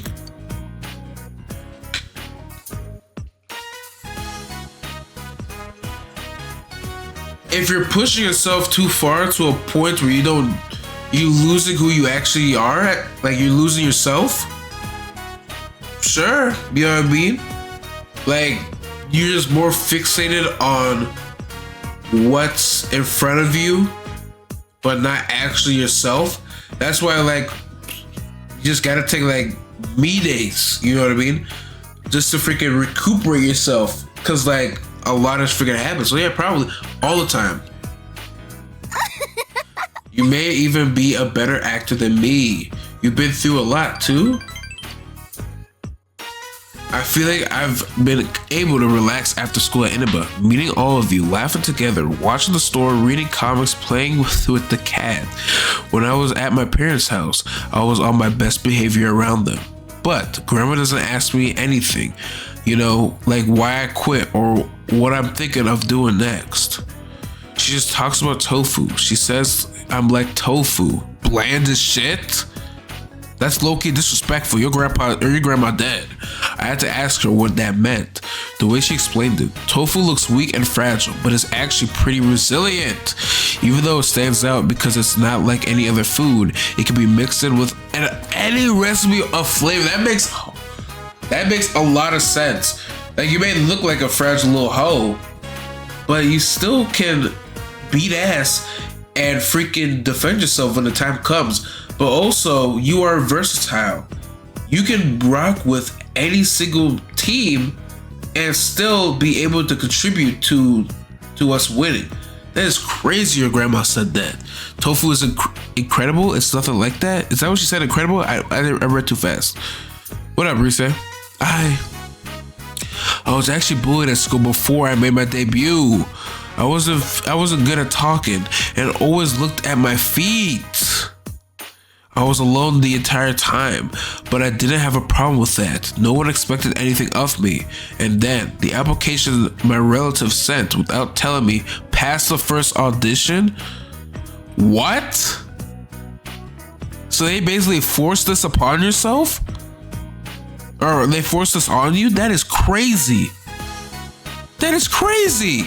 if you're pushing yourself too far to a point where you losing who you actually are, like you're losing yourself. Sure, you know what I mean? Like, you're just more fixated on what's in front of you, but not actually yourself. That's why, like, you just gotta take, like, me days, you know what I mean? Just to freaking recuperate yourself. Cause, like, a lot of freaking happens. So, yeah, probably all the time. You may even be a better actor than me. You've been through a lot, too. I feel like I've been able to relax after school at Inaba, meeting all of you, laughing together, watching the store, reading comics, playing with the cat. When I was at my parents' house, I was on my best behavior around them. But Grandma doesn't ask me anything, you know, like why I quit or what I'm thinking of doing next. She just talks about tofu. She says I'm like tofu, bland as shit. That's low-key disrespectful. Your grandpa or your grandma dead. I had to ask her what that meant. The way she explained it, tofu looks weak and fragile, but it's actually pretty resilient. Even though it stands out because it's not like any other food, it can be mixed in with any recipe of flavor. That makes a lot of sense. Like, you may look like a fragile little hoe, but you still can beat ass and freaking defend yourself when the time comes. But also, you are versatile. You can rock with any single team and still be able to contribute to us winning. That is crazy your grandma said that. Tofu is incredible? It's nothing like that? Is that what she said, incredible? I read too fast. What up, Reese? I was actually bullied at school before I made my debut. I wasn't good at talking and always looked at my feet. I was alone the entire time, but I didn't have a problem with that. No one expected anything of me. And then, the application my relative sent without telling me passed the first audition? What? So they basically forced this upon yourself? Or they forced this on you? That is crazy. That is crazy.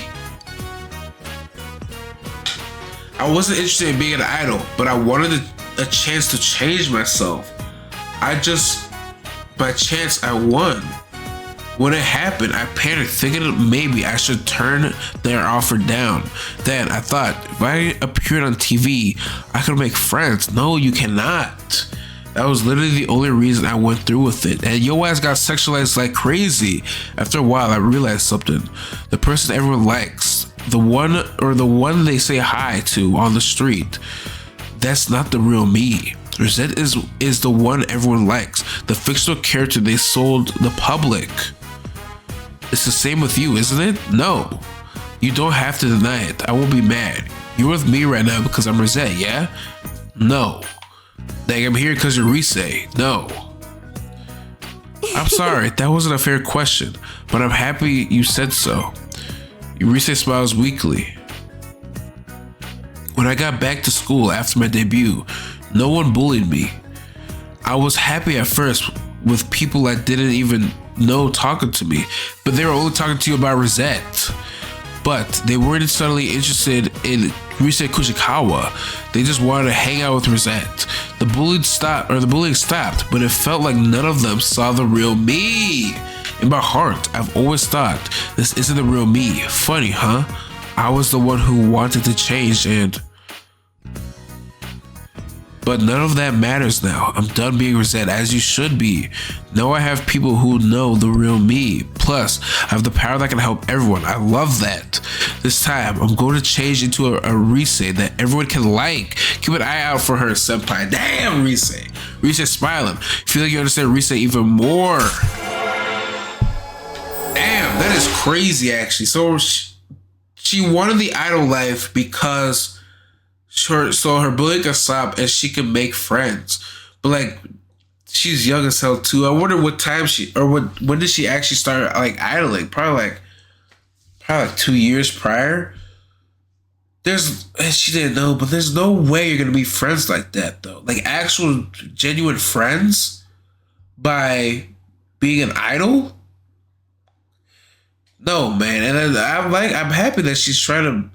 I wasn't interested in being an idol, but I wanted a chance to change myself. By chance, I won. When it happened, I panicked, thinking maybe I should turn their offer down. Then I thought, if I appeared on TV, I could make friends. No, you cannot. That was literally the only reason I went through with it. And your ass got sexualized like crazy. After a while, I realized something. The person everyone likes, the one they say hi to on the street, that's not the real me. Rosette is the one everyone likes, the fictional character they sold the public. It's the same with you, isn't it? No. You don't have to deny it. I won't be mad. You're with me right now because I'm Rosette, yeah? No. Like, I'm here because you're Reese. No. I'm sorry, that wasn't a fair question, but I'm happy you said so. Reese smiles weakly. When I got back to school after my debut, no one bullied me. I was happy at first with people I didn't even know talking to me, but they were only talking to you about Rosette. But they weren't suddenly interested in Rise Kushikawa. They just wanted to hang out with Rosette. The bullying stopped, but it felt like none of them saw the real me. In my heart, I've always thought this isn't the real me. Funny, huh? I was the one who wanted to change but none of that matters now. I'm done being Rosette, as you should be. Now I have people who know the real me. Plus, I have the power that can help everyone. I love that. This time, I'm going to change into a Rise that everyone can like. Keep an eye out for her, senpai. Damn, Rise. Rise smiling. Feel like you understand Rise even more. Damn, that is crazy, actually. So she wanted the idol life because her bullying could stop and she could make friends. But like, she's young as hell too. I wonder what time when did she actually start like idling? Probably like 2 years prior. She didn't know, but there's no way you're gonna be friends like that though. Like actual genuine friends by being an idol. No, man. And I'm happy that she's trying to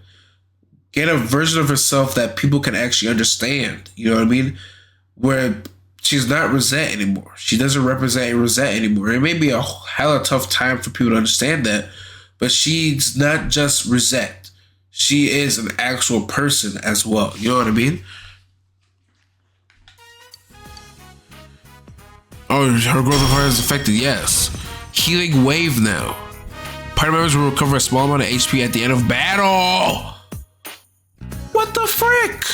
get a version of herself that people can actually understand. You know what I mean? Where she's not Rosette anymore. She doesn't represent Rosette anymore. It may be a hella tough time for people to understand that, but she's not just Rosette. She is an actual person as well. You know what I mean? Oh, her growth of heart is affected. Yes. Healing wave now. Party members will recover a small amount of HP at the end of battle. What the frick?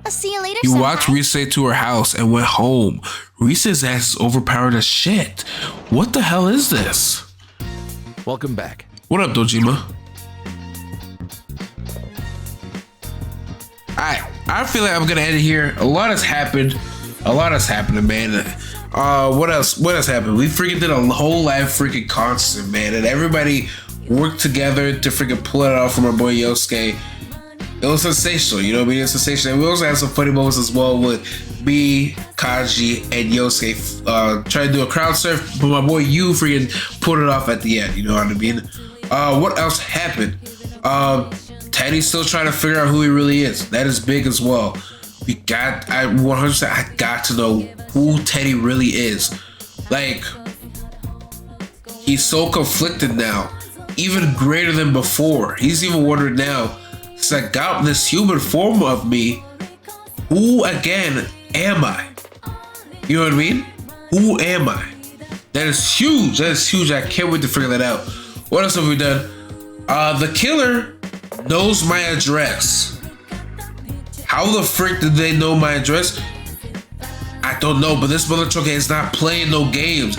I'll see you later. He walked Rise to her house and went home. Rise's ass is overpowered as shit. What the hell is this? Welcome back. What up, Dojima? I feel like I'm gonna end it here. A lot has happened. A lot has happened, man. What else? What has happened? We freaking did a whole live freaking concert, man, and everybody worked together to freaking pull it off from our boy Yosuke. It was sensational, you know what I mean? It was sensational. And we also had some funny moments as well with me, Kaji, and Yosuke trying to do a crowd surf, but my boy Yu freaking pulled it off at the end, you know what I mean? What else happened? Teddy's still trying to figure out who he really is. That is big as well. I 100%, I got to know who Teddy really is. Like, he's so conflicted now, even greater than before. He's even wondering now, since I got this human form of me, who again am I? You know what I mean? Who am I? That is huge. That is huge. I can't wait to figure that out. What else have we done? The killer knows my address. How the frick did they know my address? I don't know, but this mother trucker is not playing no games.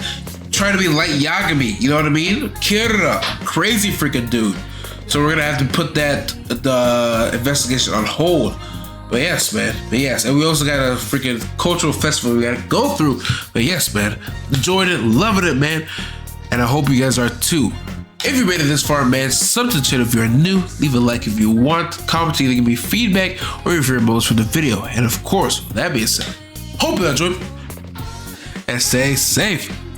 Trying to be like Yagami, you know what I mean? Kira, crazy freaking dude. So we're gonna have to put the investigation on hold. But yes, man. But yes, and we also got a freaking cultural festival we gotta go through. But yes, man, enjoyed it, loving it, man. And I hope you guys are too. If you made it this far, man, sub to the channel if you're new, leave a like if you want, comment to either give me feedback or your favorite moments from the video. And of course, with that being said, hope you enjoyed and stay safe.